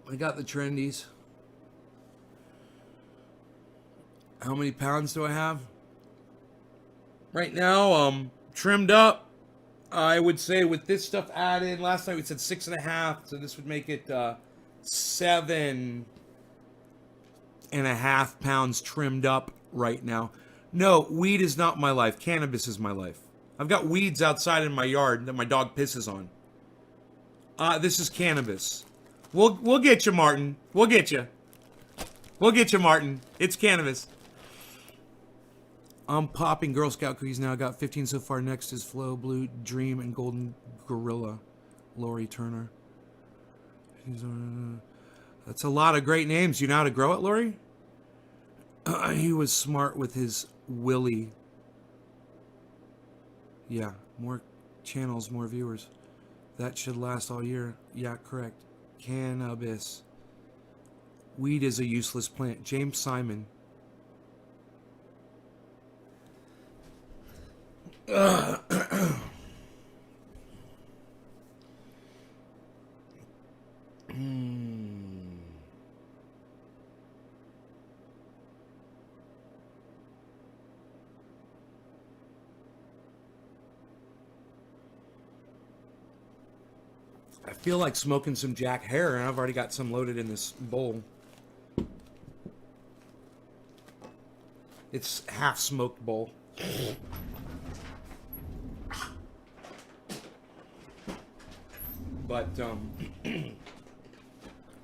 I got the trendies. How many pounds do I have? Right now, trimmed up. I would say with this stuff added, last night we said 6.5, so this would make it 7.5 pounds trimmed up right now. No, weed is not my life. Cannabis is my life. I've got weeds outside in my yard that my dog pisses on. This is cannabis. We'll get you, Martin. We'll get you. We'll get you, Martin. It's cannabis. I'm popping Girl Scout cookies now. I got 15 so far. Next is Flow, Blue, Dream, and Golden Gorilla. Lori Turner. That's a lot of great names. You know how to grow it, Lori? He was smart with his Willie. Yeah, more channels, more viewers. That should last all year. Yeah, correct. Cannabis. Weed is a useless plant. James Simon. I feel like smoking some Jack Hare, and I've already got some loaded in this bowl. It's half smoked bowl. But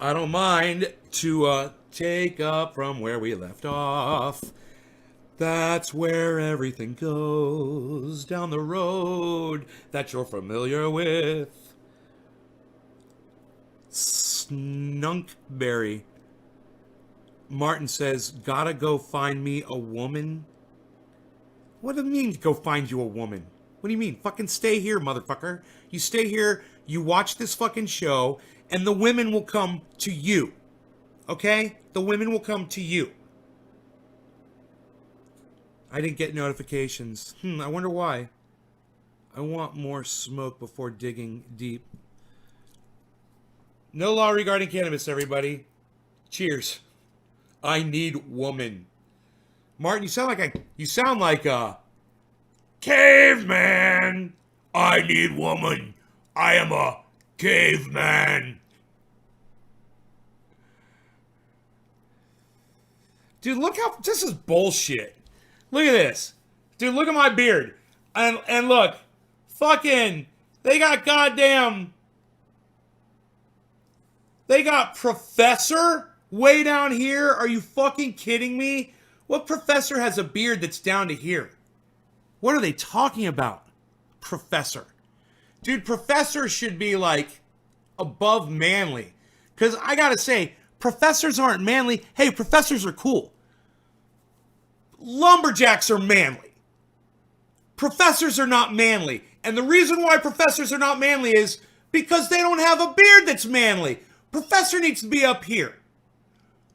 I don't mind to take up from where we left off. That's where everything goes, down the road that you're familiar with. Snunkberry. Martin says, gotta go find me a woman. What do you mean, go find you a woman? What do you mean? Fucking stay here, motherfucker. You stay here, you watch this fucking show, and the women will come to you. Okay? The women will come to you. I didn't get notifications. I wonder why. I want more smoke before digging deep. No law regarding cannabis, everybody. Cheers. I need woman. Martin, you sound like a caveman. I need woman. I am a caveman. Dude, look how this is bullshit. Look at this. Dude, look at my beard. And look. Fucking they got Professor way down here. Are you fucking kidding me? What professor has a beard that's down to here? What are they talking about? Professor. Dude, professor should be like above manly. Because I gotta say, professors aren't manly. Hey, professors are cool. Lumberjacks are manly. Professors are not manly. And the reason why professors are not manly is because they don't have a beard that's manly. Professor needs to be up here.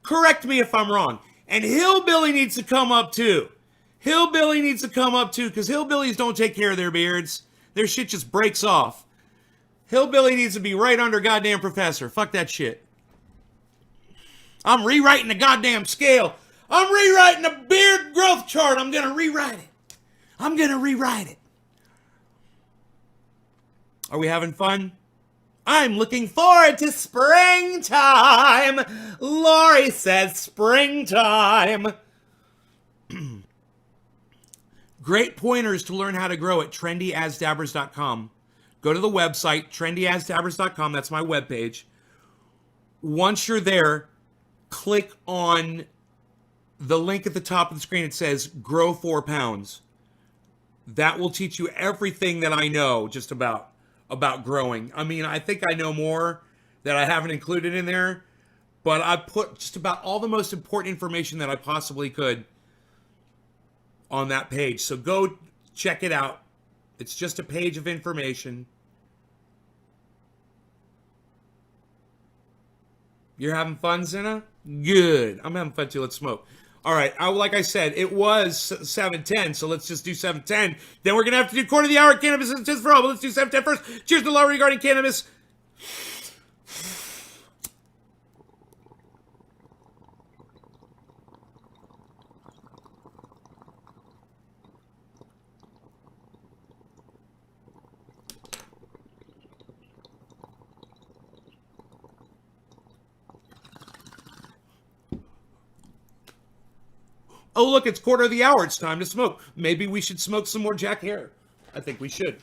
Correct me if I'm wrong. And Hillbilly needs to come up too. Hillbilly needs to come up too, because hillbillies don't take care of their beards. Their shit just breaks off. Hillbilly needs to be right under goddamn Professor. Fuck that shit. I'm rewriting the goddamn scale. I'm rewriting the beard growth chart. I'm gonna rewrite it. I'm gonna rewrite it. Are we having fun? I'm looking forward to springtime. Lori says springtime. Great pointers to learn how to grow at trendyasdabbers.com. Go to the website, trendyasdabbers.com. That's my webpage. Once you're there, click on the link at the top of the screen. It says grow 4 pounds. That will teach you everything that I know just about growing. I mean, I think I know more that I haven't included in there, but I put just about all the most important information that I possibly could on that page. So go check it out. It's just a page of information. You're having fun, Zena? Good. I'm having fun too. Let's smoke. All right. Like I said, it was 7:10, so let's just do 7:10. Then we're going to have to do quarter of the hour cannabis and tips for all, but let's do 7:10 first. Cheers to the law regarding cannabis. Oh, look, it's quarter of the hour. It's time to smoke. Maybe we should smoke some more Jack Hare. I think we should.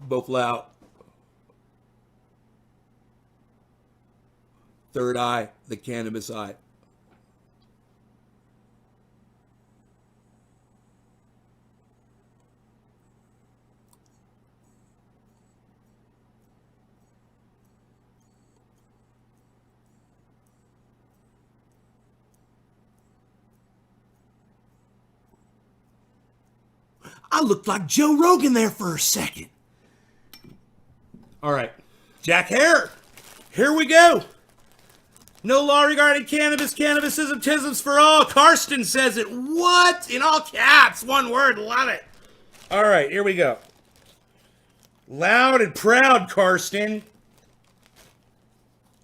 Both loud. Third eye, the cannabis eye. I looked like Joe Rogan there for a second. All right. Jack Hare. Here we go. No law regarding cannabis. Cannabisism, tisms for all. Karsten says it. What? In all caps. One word. Love it. All right. Here we go. Loud and proud, Karsten.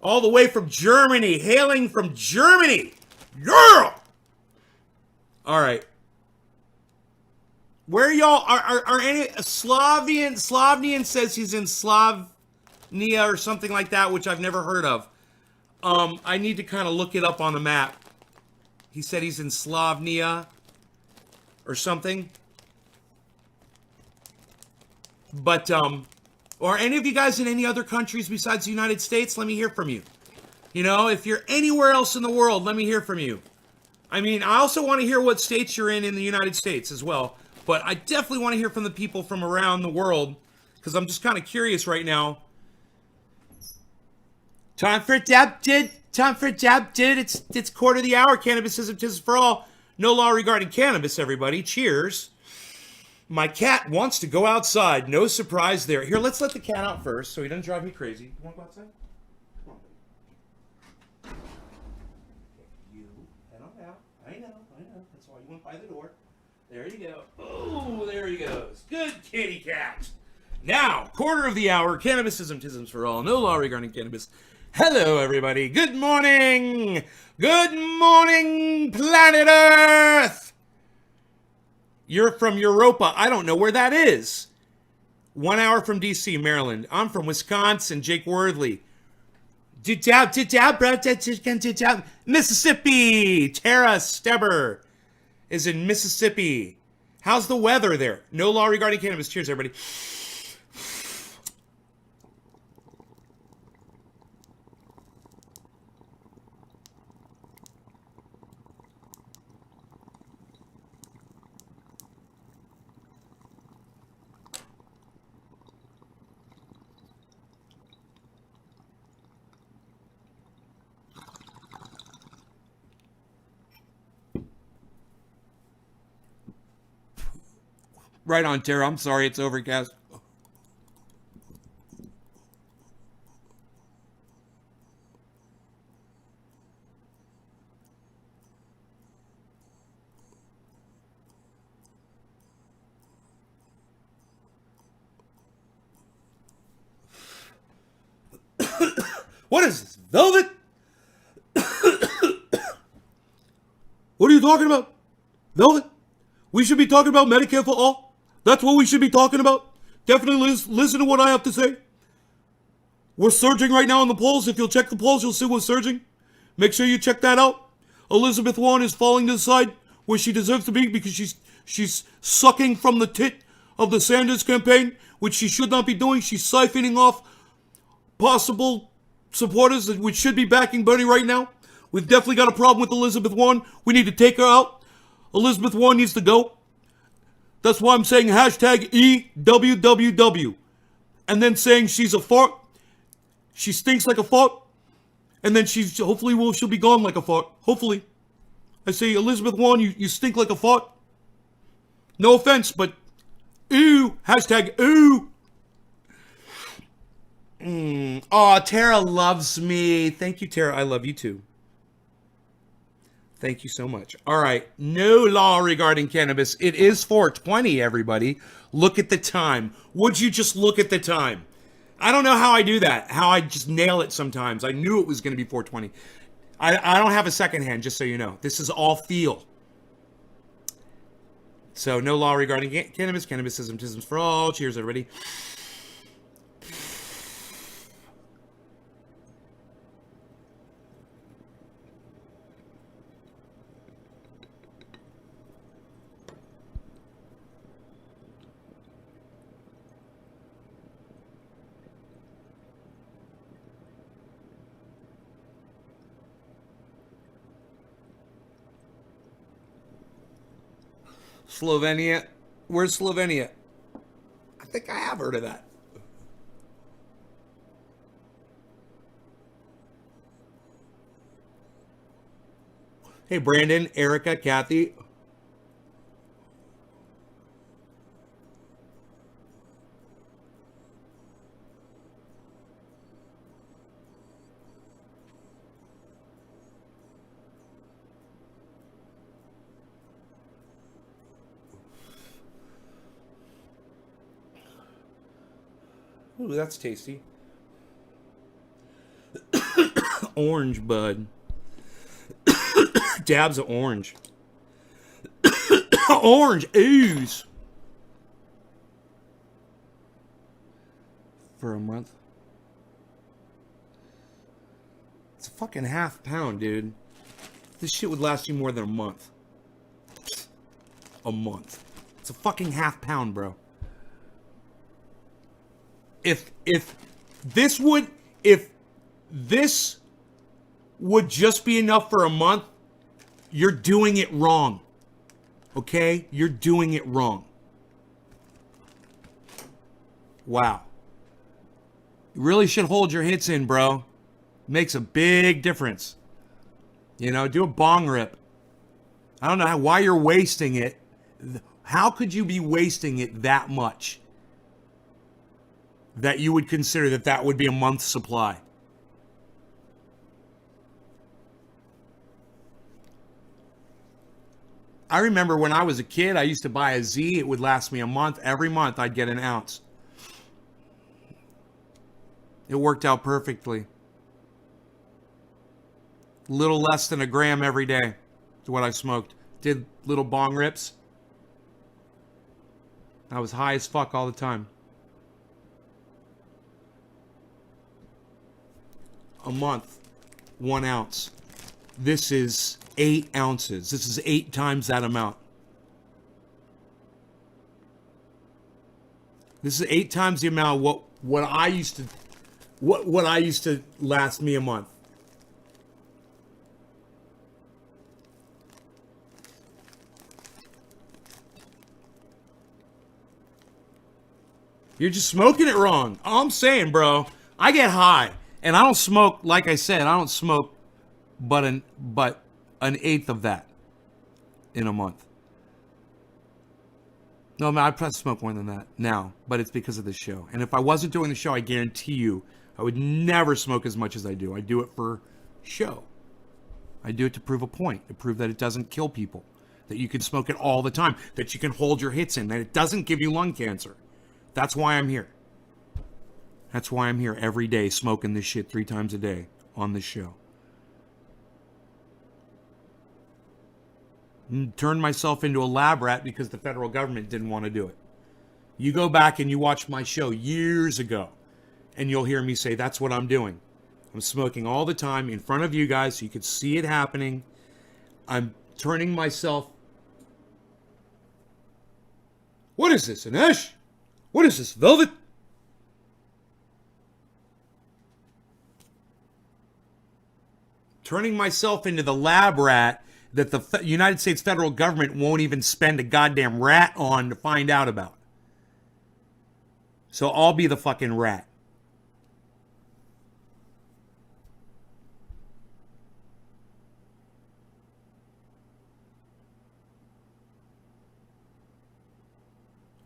All the way from Germany. Hailing from Germany. Yeah! All right. Where y'all are any Slavnian says he's in Slovenia or something like that, which I've never heard of. I need to kind of look it up on the map. He said he's in Slovenia or something. But or any of you guys in any other countries besides the United States, let me hear from you. You know, if you're anywhere else in the world, let me hear from you. I mean, I also want to hear what states you're in the United States as well. But I definitely want to hear from the people from around the world, because I'm just kind of curious right now. Time for a dab, dude. Time for a dab, dude. It's quarter of the hour. Cannabisism, tism for all. No law regarding cannabis, everybody. Cheers. My cat wants to go outside. No surprise there. Here, let's let the cat out first so he doesn't drive me crazy. You want to go outside? Come on, buddy. You head on out. I know. That's why you went by the door. There you go. Oh, there he goes. Good kitty cat. Now, quarter of the hour, cannabisism, tisms for all. No law regarding cannabis. Hello, everybody. Good morning. Good morning, planet Earth. You're from Europa. I don't know where that is. 1 hour from D.C., Maryland. I'm from Wisconsin, Jake Worthley. Mississippi. Tara Steber is in Mississippi. How's the weather there? No law regarding cannabis. Cheers, everybody. Right on, Tara. I'm sorry, it's overcast. What is this? Velvet? What are you talking about? Velvet? We should be talking about Medicare for all. That's what we should be talking about. Definitely listen to what I have to say. We're surging right now in the polls. If you'll check the polls, you'll see we're surging. Make sure you check that out. Elizabeth Warren is falling to the side where she deserves to be because she's sucking from the tit of the Sanders campaign, which she should not be doing. She's siphoning off possible supporters which should be backing Bernie right now. We've definitely got a problem with Elizabeth Warren. We need to take her out. Elizabeth Warren needs to go. That's why I'm saying hashtag EWWW. And then saying she's a fart. She stinks like a fart. And then she'll be gone like a fart. Hopefully. I say, Elizabeth Warren, you stink like a fart. No offense, but ooh, hashtag ooh. Oh, Tara loves me. Thank you, Tara. I love you too. Thank you so much. All right. No law regarding cannabis. It is 4:20, everybody. Look at the time. Would you just look at the time? I don't know how I do that. How I just nail it sometimes. I knew it was going to be 4:20. I don't have a second hand, just so you know. This is all feel. So, no law regarding cannabis. Cannabisism for all. Cheers, everybody. Slovenia. Where's Slovenia? I think I have heard of that. Hey, Brandon, Erica, Kathy. Ooh, that's tasty. Orange bud. Dabs of orange. Orange ooze. For a month. It's a fucking half pound, dude. This shit would last you more than a month. A month. It's a fucking half pound, bro. If this would just be enough for a month, you're doing it wrong. Okay? You're doing it wrong. Wow. You really should hold your hits in, bro. Makes a big difference. You know, do a bong rip. I don't know why you're wasting it. How could you be wasting it that much? That you would consider that would be a month's supply. I remember when I was a kid, I used to buy a Z. It would last me a month. Every month, I'd get an ounce. It worked out perfectly. Little less than a gram every day is what I smoked. Did little bong rips. I was high as fuck all the time. A month, 1 ounce. This is 8 ounces. This is 8 times that amount. This is 8 times the amount of what I used to last me a month. You're just smoking it wrong. All I'm saying, bro, I get high. And I don't smoke, like I said, I don't smoke but an eighth of that in a month. No, man, I probably smoke more than that now, but it's because of this show. And if I wasn't doing the show, I guarantee you, I would never smoke as much as I do. I do it for show. I do it to prove a point, to prove that it doesn't kill people, that you can smoke it all the time, that you can hold your hits in, that it doesn't give you lung cancer. That's why I'm here. That's why I'm here every day smoking this shit 3 times a day on this show. Turned myself into a lab rat because the federal government didn't want to do it. You go back and you watch my show years ago, and you'll hear me say, that's what I'm doing. I'm smoking all the time in front of you guys so you could see it happening. I'm turning myself... What is this, an ash? What is this, velvet? turning myself into the lab rat that the United States federal government won't even spend a goddamn rat on to find out about. So I'll be the fucking rat.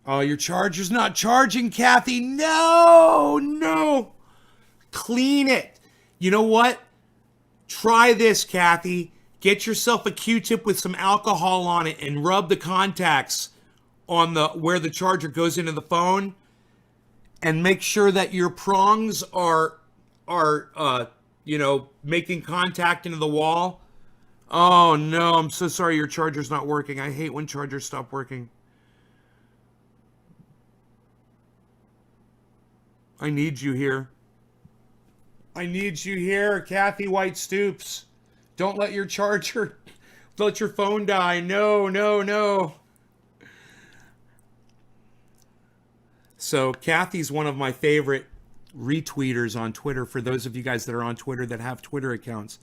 Oh, your charger's not charging, Kathy. No. Clean it. You know what? Try this, Kathy. Get yourself a Q-tip with some alcohol on it and rub the contacts on the where the charger goes into the phone, and make sure that your prongs are making contact into the wall. Oh no, I'm so sorry your charger's not working. I hate when chargers stop working. I need you here. I need you here, Kathy White Stoops. Don't let your charger, let your phone die. No. So Kathy's one of my favorite retweeters on Twitter. For those of you guys that are on Twitter that have Twitter accounts,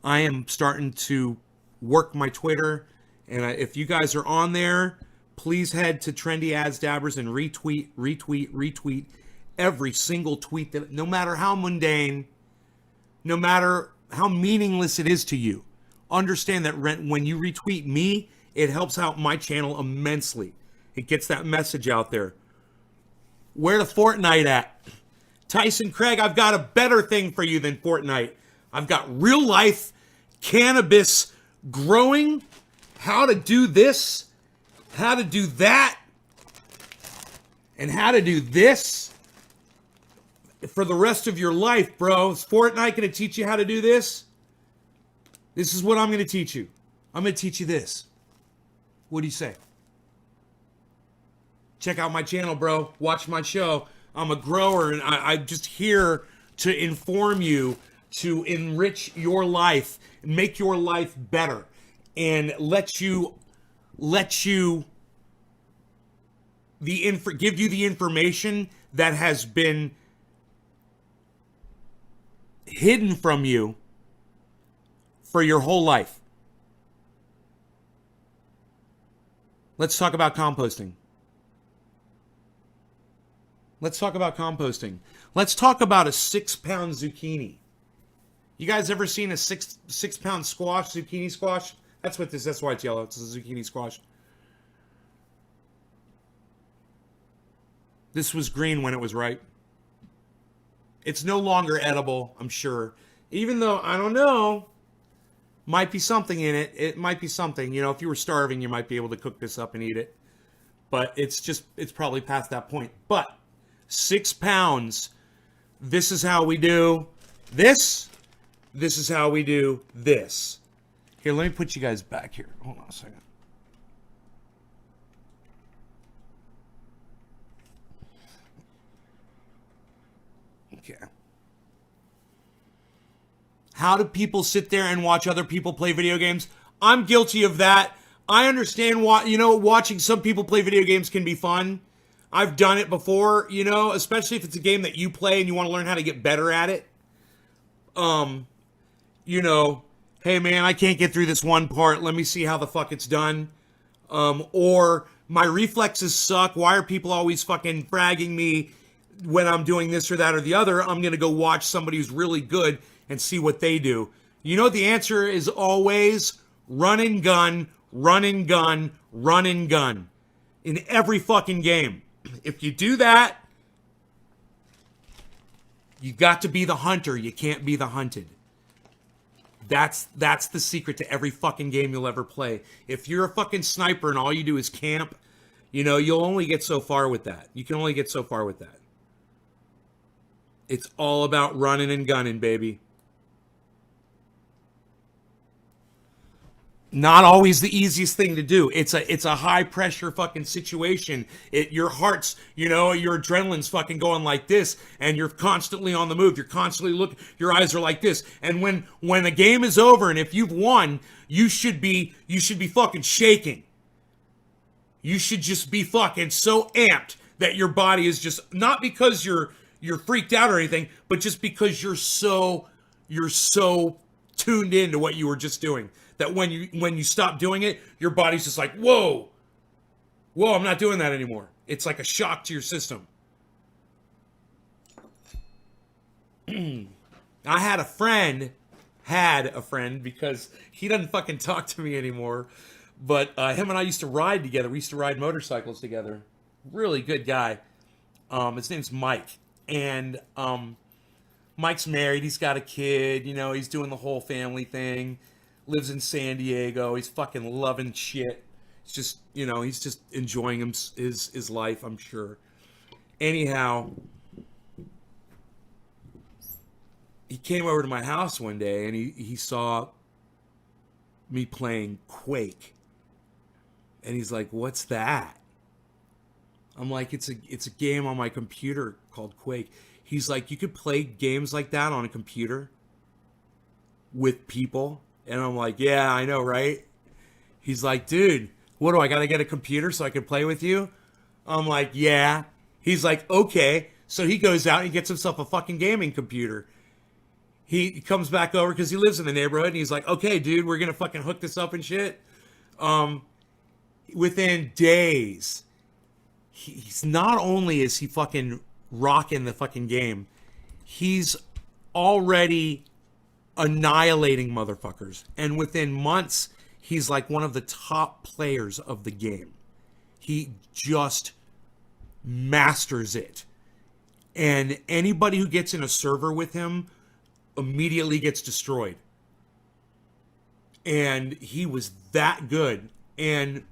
I am starting to work my Twitter. And if you guys are on there, please head to Trendy Ads Dabbers and retweet every single tweet, that no matter how mundane, no matter how meaningless it is to you, understand that when you retweet me, it helps out my channel immensely. It gets that message out there. Where the Fortnite at? Tyson Craig, I've got a better thing for you than Fortnite. I've got real life cannabis growing, how to do this, how to do that, and how to do this for the rest of your life, bro. Is Fortnite going to teach you how to do this? This is what I'm going to teach you. I'm going to teach you this. What do you say? Check out my channel, bro. Watch my show. I'm a grower, and I'm just here to inform you, to enrich your life, make your life better, and give you the information that has been hidden from you for your whole life. Let's talk about composting. Let's talk about a 6-pound zucchini. You guys ever seen a 6-pound zucchini squash? That's what this, that's why it's yellow. It's a zucchini squash. This was green when it was ripe. It's no longer edible, I'm sure. Even though, I don't know, might be something in it. It might be something. You know, if you were starving, you might be able to cook this up and eat it. But it's probably past that point. But 6 pounds, this is how we do this. This is how we do this. Here, let me put you guys back here. Hold on a second. Okay. How do people sit there and watch other people play video games? I'm guilty of that. I understand watching some people play video games can be fun. I've done it before, especially if it's a game that you play and you want to learn how to get better at it. Hey man, I can't get through this one part. Let me see how the fuck it's done. Or my reflexes suck. Why are people always fucking fragging me when I'm doing this or that or the other? I'm going to go watch somebody who's really good and see what they do. You know, the answer is always run and gun, run and gun, run and gun in every fucking game. If you do that, you got to be the hunter. You can't be the hunted. That's the secret to every fucking game you'll ever play. If you're a fucking sniper and all you do is camp, you'll only get so far with that. You can only get so far with that. It's all about running and gunning, baby. Not always the easiest thing to do. It's a high pressure fucking situation. Your heart's, your adrenaline's fucking going like this, and you're constantly on the move. You're constantly looking. Your eyes are like this. And when the game is over, and if you've won, you should be fucking shaking. You should just be fucking so amped that your body is just, not because you're freaked out or anything, but just because you're so tuned into what you were just doing. That when you stop doing it, your body's just like, whoa, I'm not doing that anymore. It's like a shock to your system. I had a friend because he doesn't fucking talk to me anymore. But him and I used to ride together. We used to ride motorcycles together. Really good guy. His name's Mike. And Mike's married. He's got a kid. You know, he's doing the whole family thing. Lives in San Diego. He's fucking loving shit. It's just, you know, he's just enjoying his life, I'm sure. Anyhow, he came over to my house one day and he saw me playing Quake. And he's like, "What's that?" I'm like, it's a game on my computer called Quake. He's like, "You could play games like that on a computer with people?" And I'm like, "Yeah, I know, right?" He's like, "Dude, what do I got to get a computer so I can play with you?" I'm like, "Yeah." He's like, "Okay." So he goes out and he gets himself a fucking gaming computer. He comes back over because he lives in the neighborhood and he's like, "Okay, dude, we're going to fucking hook this up and shit." Within days, he's not only is he fucking rocking the fucking game, he's already annihilating motherfuckers. And within months, he's like one of the top players of the game. He just masters it. And anybody who gets in a server with him immediately gets destroyed. And he was that good. And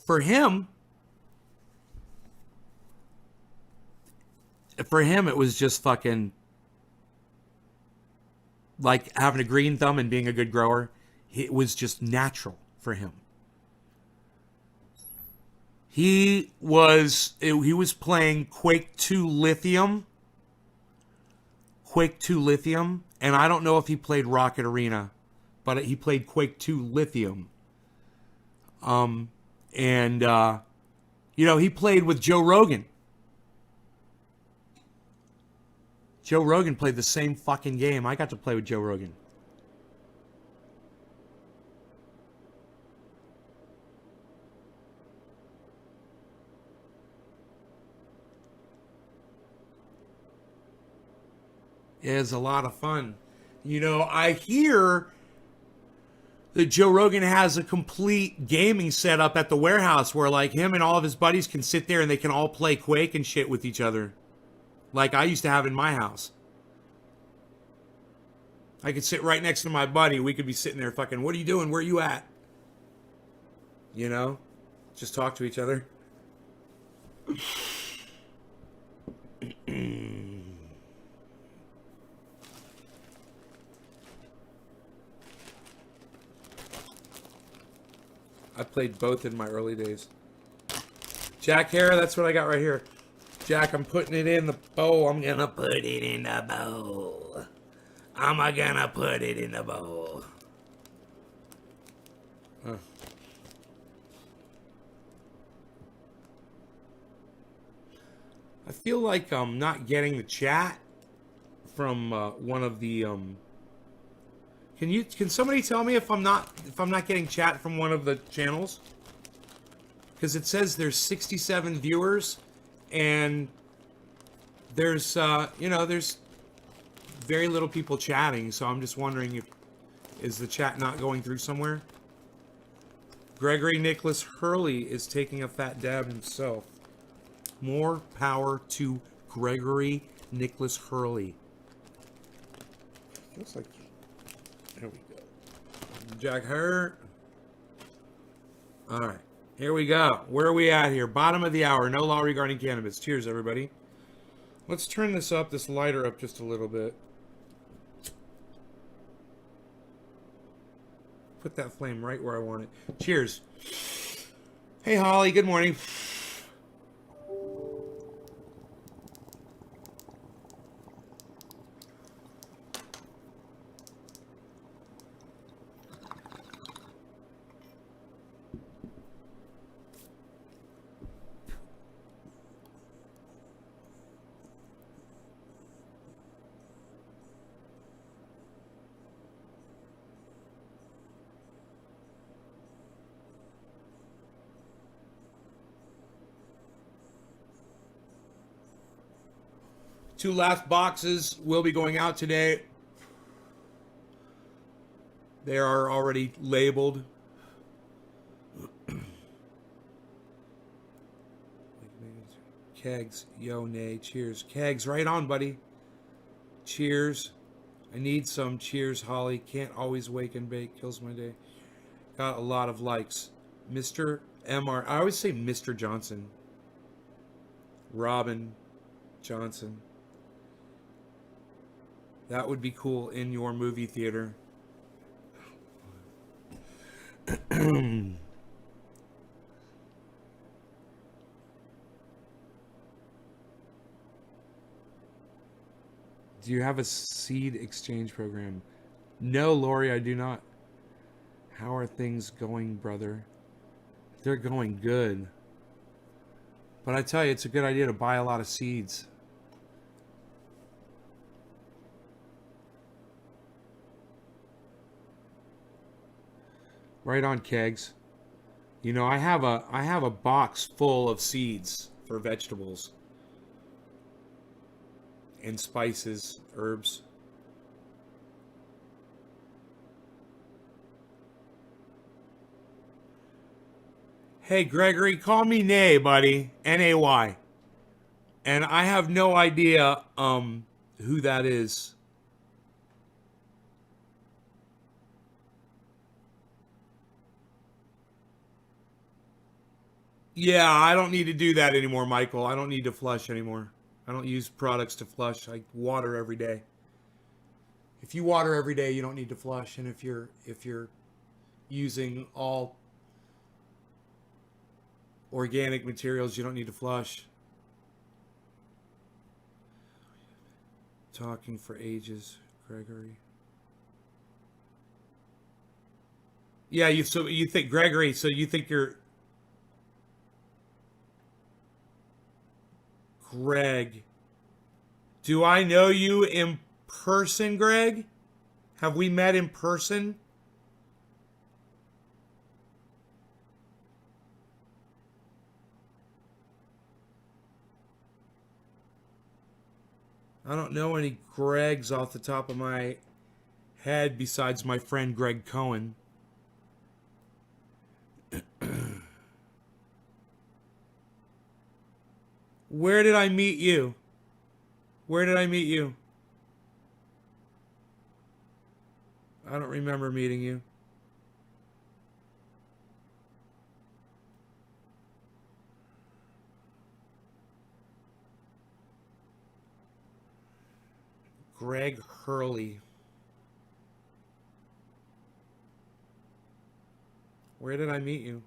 for him, it was just fucking like having a green thumb and being a good grower. It was just natural for him. He was playing Quake 2 Lithium. And I don't know if he played Rocket Arena, but he played Quake 2 Lithium. You know, he played with Joe Rogan. Joe Rogan played the same fucking game. I got to play with Joe Rogan. It was a lot of fun. You know, I hear that Joe Rogan has a complete gaming setup at the warehouse where like him and all of his buddies can sit there and they can all play Quake and shit with each other. Like I used to have in my house. I could sit right next to my buddy. We could be sitting there fucking, "What are you doing? Where are you at?" You know? Just talk to each other. I played both in my early days. Jack Hare, that's what I got right here. Jack, I'm putting it in the bowl. I'm gonna put it in the bowl. I'm gonna put it in the bowl. Huh. I feel like I'm not getting the chat from one of the Can somebody tell me if I'm not getting chat from one of the channels? Because it says there's 67 viewers and there's there's very little people chatting, so I'm just wondering is the chat not going through somewhere? Gregory Nicholas Hurley is taking a fat dab himself. More power to Gregory Nicholas Hurley. Feels like there we go. Jack Hurt. All right. Here we go. Where are we at here? Bottom of the hour. No law regarding cannabis. Cheers, everybody. Let's turn this lighter up just a little bit. Put that flame right where I want it. Cheers. Hey, Holly. Good morning. 2 last boxes will be going out today. They are already labeled. Kegs, yo, nay, cheers. Kegs, right on, buddy. Cheers. I need some. Cheers, Holly. Can't always wake and bake. Kills my day. Got a lot of likes. Mr. MR. I always say Mr. Johnson. Robin Johnson. That would be cool in your movie theater. Do you have a seed exchange program? No, Lori, I do not. How are things going, brother? They're going good. But I tell you, it's a good idea to buy a lot of seeds. Right on, Kegs. You know, I have a box full of seeds for vegetables and spices, herbs. Hey, Gregory, call me Nay, buddy. Nay. And I have no idea who that is. Yeah, I don't need to do that anymore, Michael. I don't need to flush anymore. I don't use products to flush. I water every day. If you water every day, you don't need to flush. And if you're using all organic materials, you don't need to flush. Talking for ages, Gregory. Yeah, you think Gregory, so you think you're Greg. Do I know you in person, Greg? Have we met in person? I don't know any Gregs off the top of my head besides my friend Greg Cohen. Where did I meet you? Where did I meet you? I don't remember meeting you. Greg Hurley. Where did I meet you?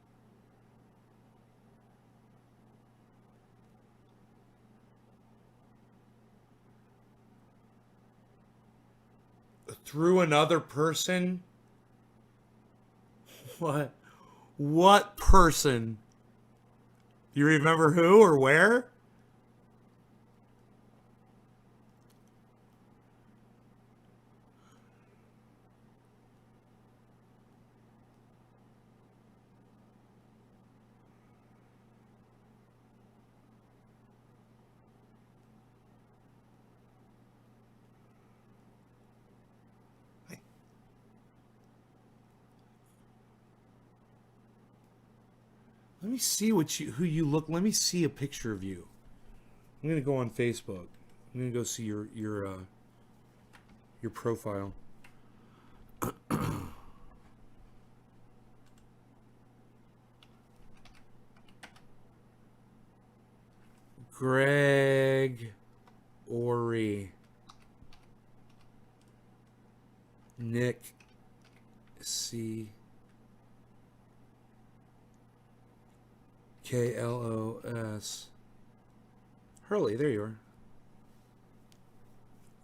Through another person? What? What person? You remember who or where? Let me see who you look. Let me see a picture of you. I'm gonna go on Facebook. I'm gonna go see your profile. Greg Ori. Nick C. KLOS. Hurley, there you are.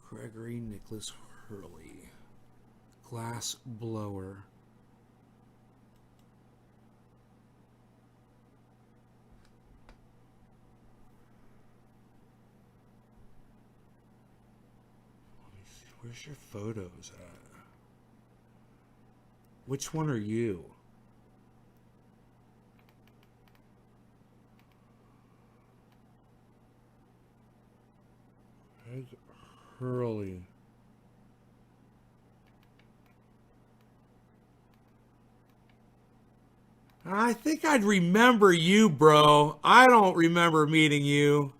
Gregory Nicholas Hurley. Glass blower. Let me see. Where's your photos at? Which one are you? Hurley. I think I'd remember you, bro. I don't remember meeting you.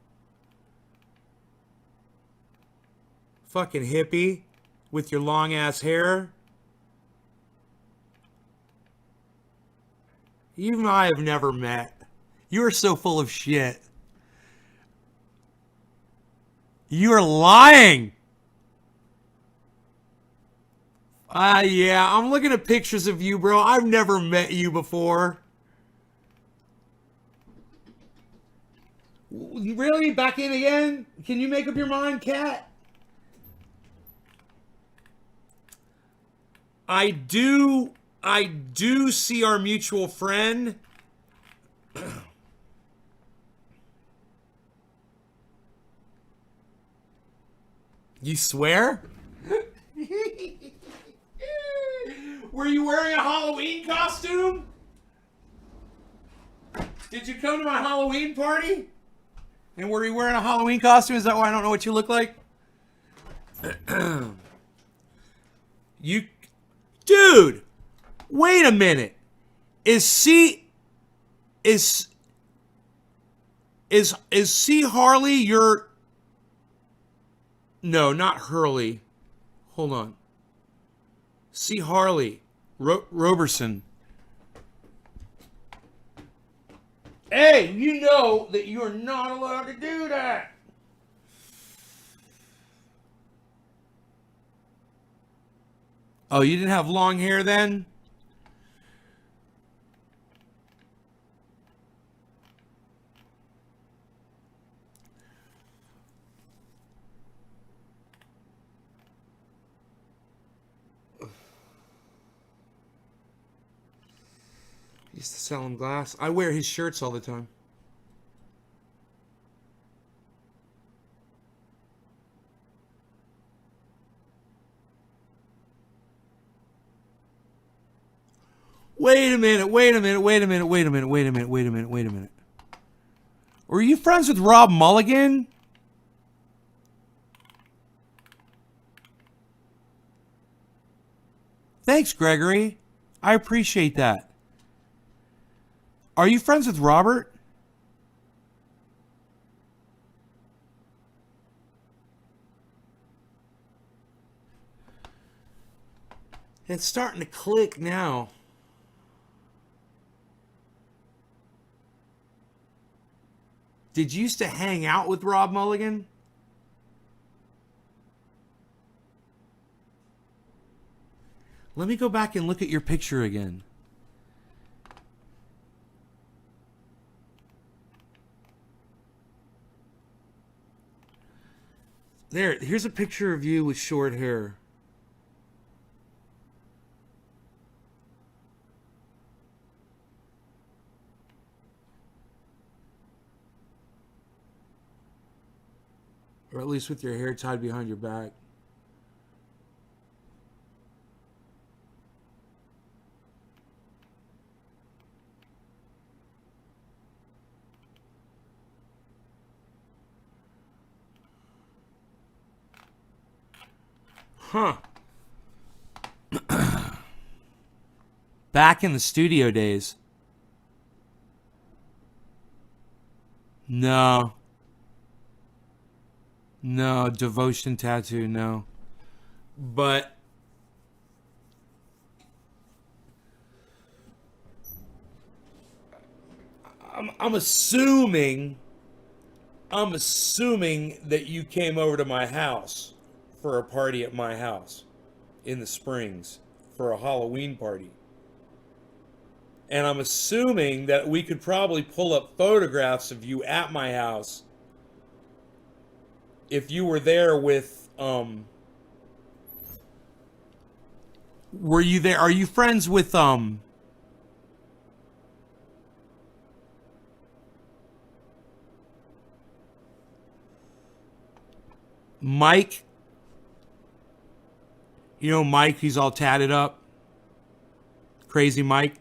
Fucking hippie with your long ass hair. You and I have never met. You are so full of shit. You are lying. Yeah, I'm looking at pictures of you, bro. I've never met you before. Really? Back in again? Can you make up your mind, Cat? I do see our mutual friend. You swear? Were you wearing a Halloween costume? Did you come to my Halloween party? And were you wearing a Halloween costume? Is that why I don't know what you look like? You... Dude! Wait a minute. Is C Harley your... No, not Hurley. Hold on. C Harley. Roberson. Hey, you know that you're not allowed to do that. Oh, you didn't have long hair then? Used to sell him glass. I wear his shirts all the time. Wait a minute. Were you friends with Rob Mulligan? Thanks, Gregory. I appreciate that. Are you friends with Robert? It's starting to click now. Did you used to hang out with Rob Mulligan? Let me go back and look at your picture again. Here's a picture of you with short hair. Or at least with your hair tied behind your back. Huh. Back in the studio days. No. No, devotion tattoo, no. But I'm assuming that you came over to my house for a party at my house in the Springs for a Halloween party. And I'm assuming that we could probably pull up photographs of you at my house if you were there with, were you there? Are you friends with, Mike? You know Mike, he's all tatted up. Crazy Mike.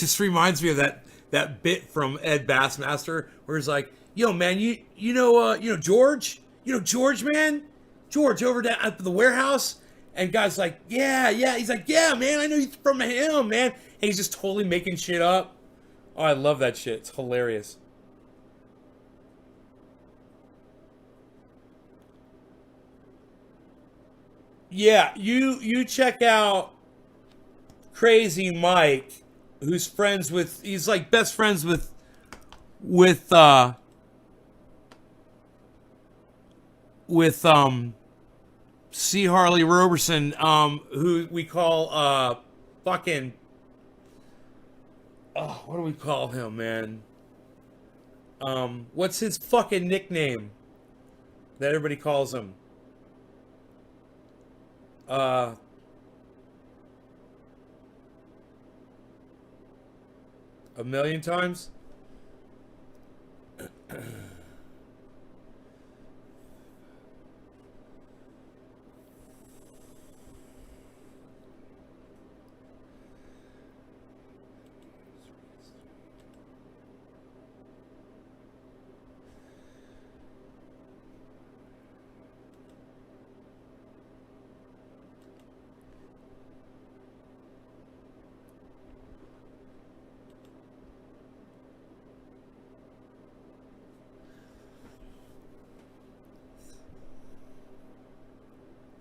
just reminds me of that bit from Ed Bassmaster where he's like, "Yo, man, you know George, George, man, George over at the warehouse." And guy's like, "Yeah, yeah." He's like, "Yeah, man, I know you from him, man." And he's just totally making shit up. Oh, I love that shit. It's hilarious. Yeah, you check out Crazy Mike, who's friends with he's like best friends with with C. Harley Roberson, who we call fucking what do we call him, man? What's his fucking nickname that everybody calls him? Uh a million times?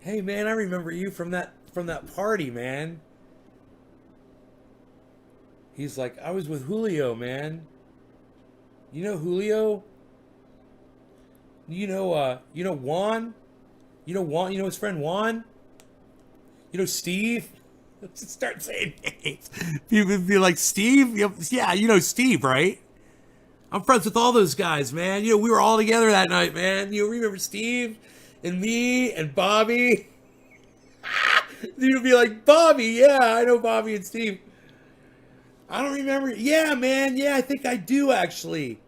Hey man, I remember you from that party, man. He's like, I was with Julio, man. You know Julio? You know Juan? You know Juan? You know his friend Juan? You know Steve? Let's just start saying names. People be like, Steve? Yeah, you know Steve, right? I'm friends with all those guys, man. We were all together that night, man. You remember Steve and me and Bobby? You'd be like, Bobby, yeah, I know Bobby and Steve. I don't remember. Yeah, man. Yeah, I think I do actually.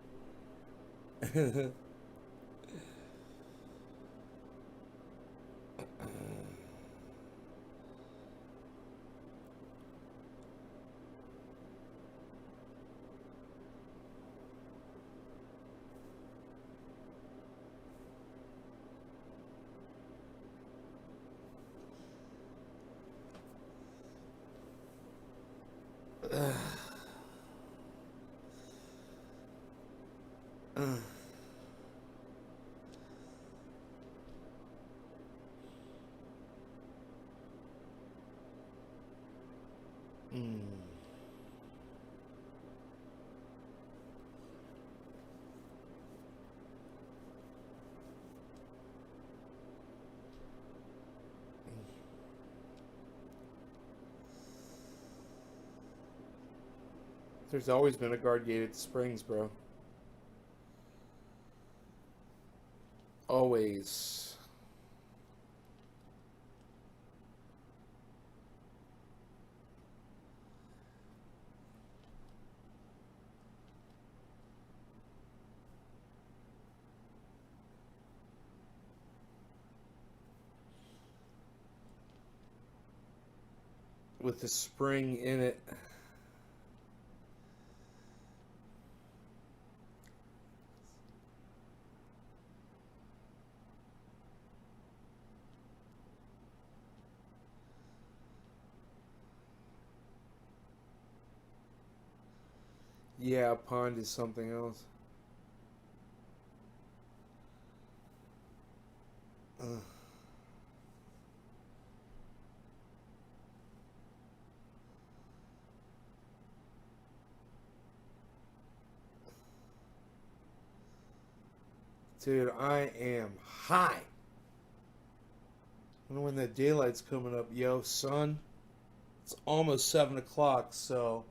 There's always been a guard gate at Springs, bro. Always. With the spring in it. Yeah, a pond is something else. Ugh. Dude, I am high. I wonder when that daylight's coming up, yo, son. It's almost 7 o'clock, so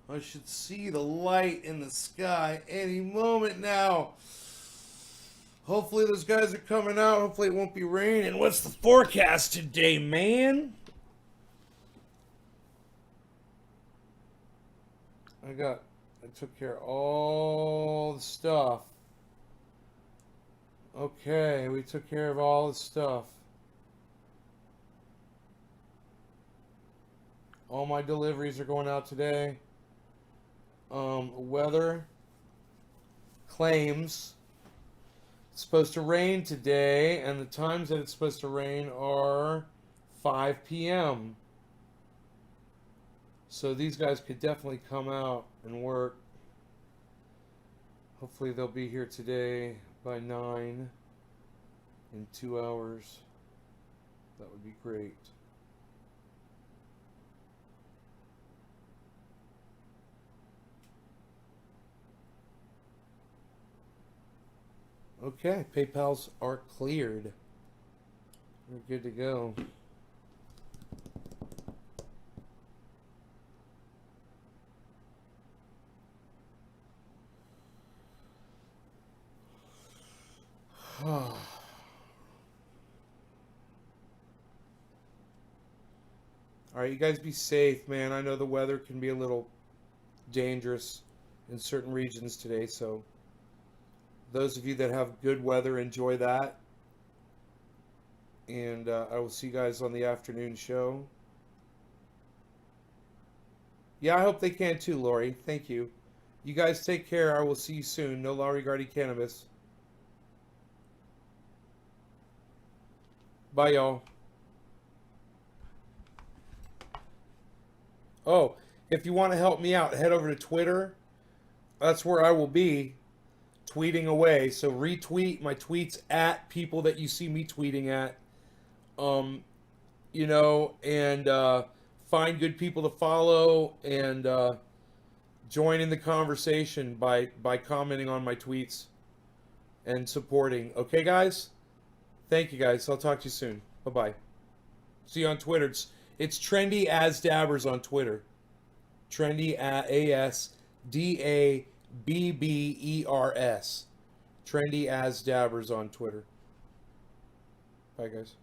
I should see the light in the sky any moment now. Hopefully those guys are coming out. Hopefully it won't be raining. What's the forecast today, man? I took care of all the stuff. Okay, we took care of all the stuff. All my deliveries are going out today. Weather claims it's supposed to rain today, and the times that it's supposed to rain are 5 p.m. So these guys could definitely come out and work. Hopefully they'll be here today by 9 in 2 hours. That would be great. Okay, PayPals are cleared. We're good to go. All right, you guys be safe, man. I know the weather can be a little dangerous in certain regions today, so those of you that have good weather, enjoy that. And I will see you guys on the afternoon show. Yeah, I hope they can too, Lori. Thank you. You guys take care. I will see you soon. No Laurie Gardy Cannabis. Bye, y'all. Oh, if you want to help me out, head over to Twitter. That's where I will be tweeting away. So retweet my tweets at people that you see me tweeting at. You know, and find good people to follow and join in the conversation by commenting on my tweets and supporting. Okay, guys? Thank you, guys. I'll talk to you soon. Bye-bye. See you on Twitter. It's Trendy As Dabbers on Twitter. Trendy ASDABBERS. Trendy As Dabbers on Twitter. Bye, guys.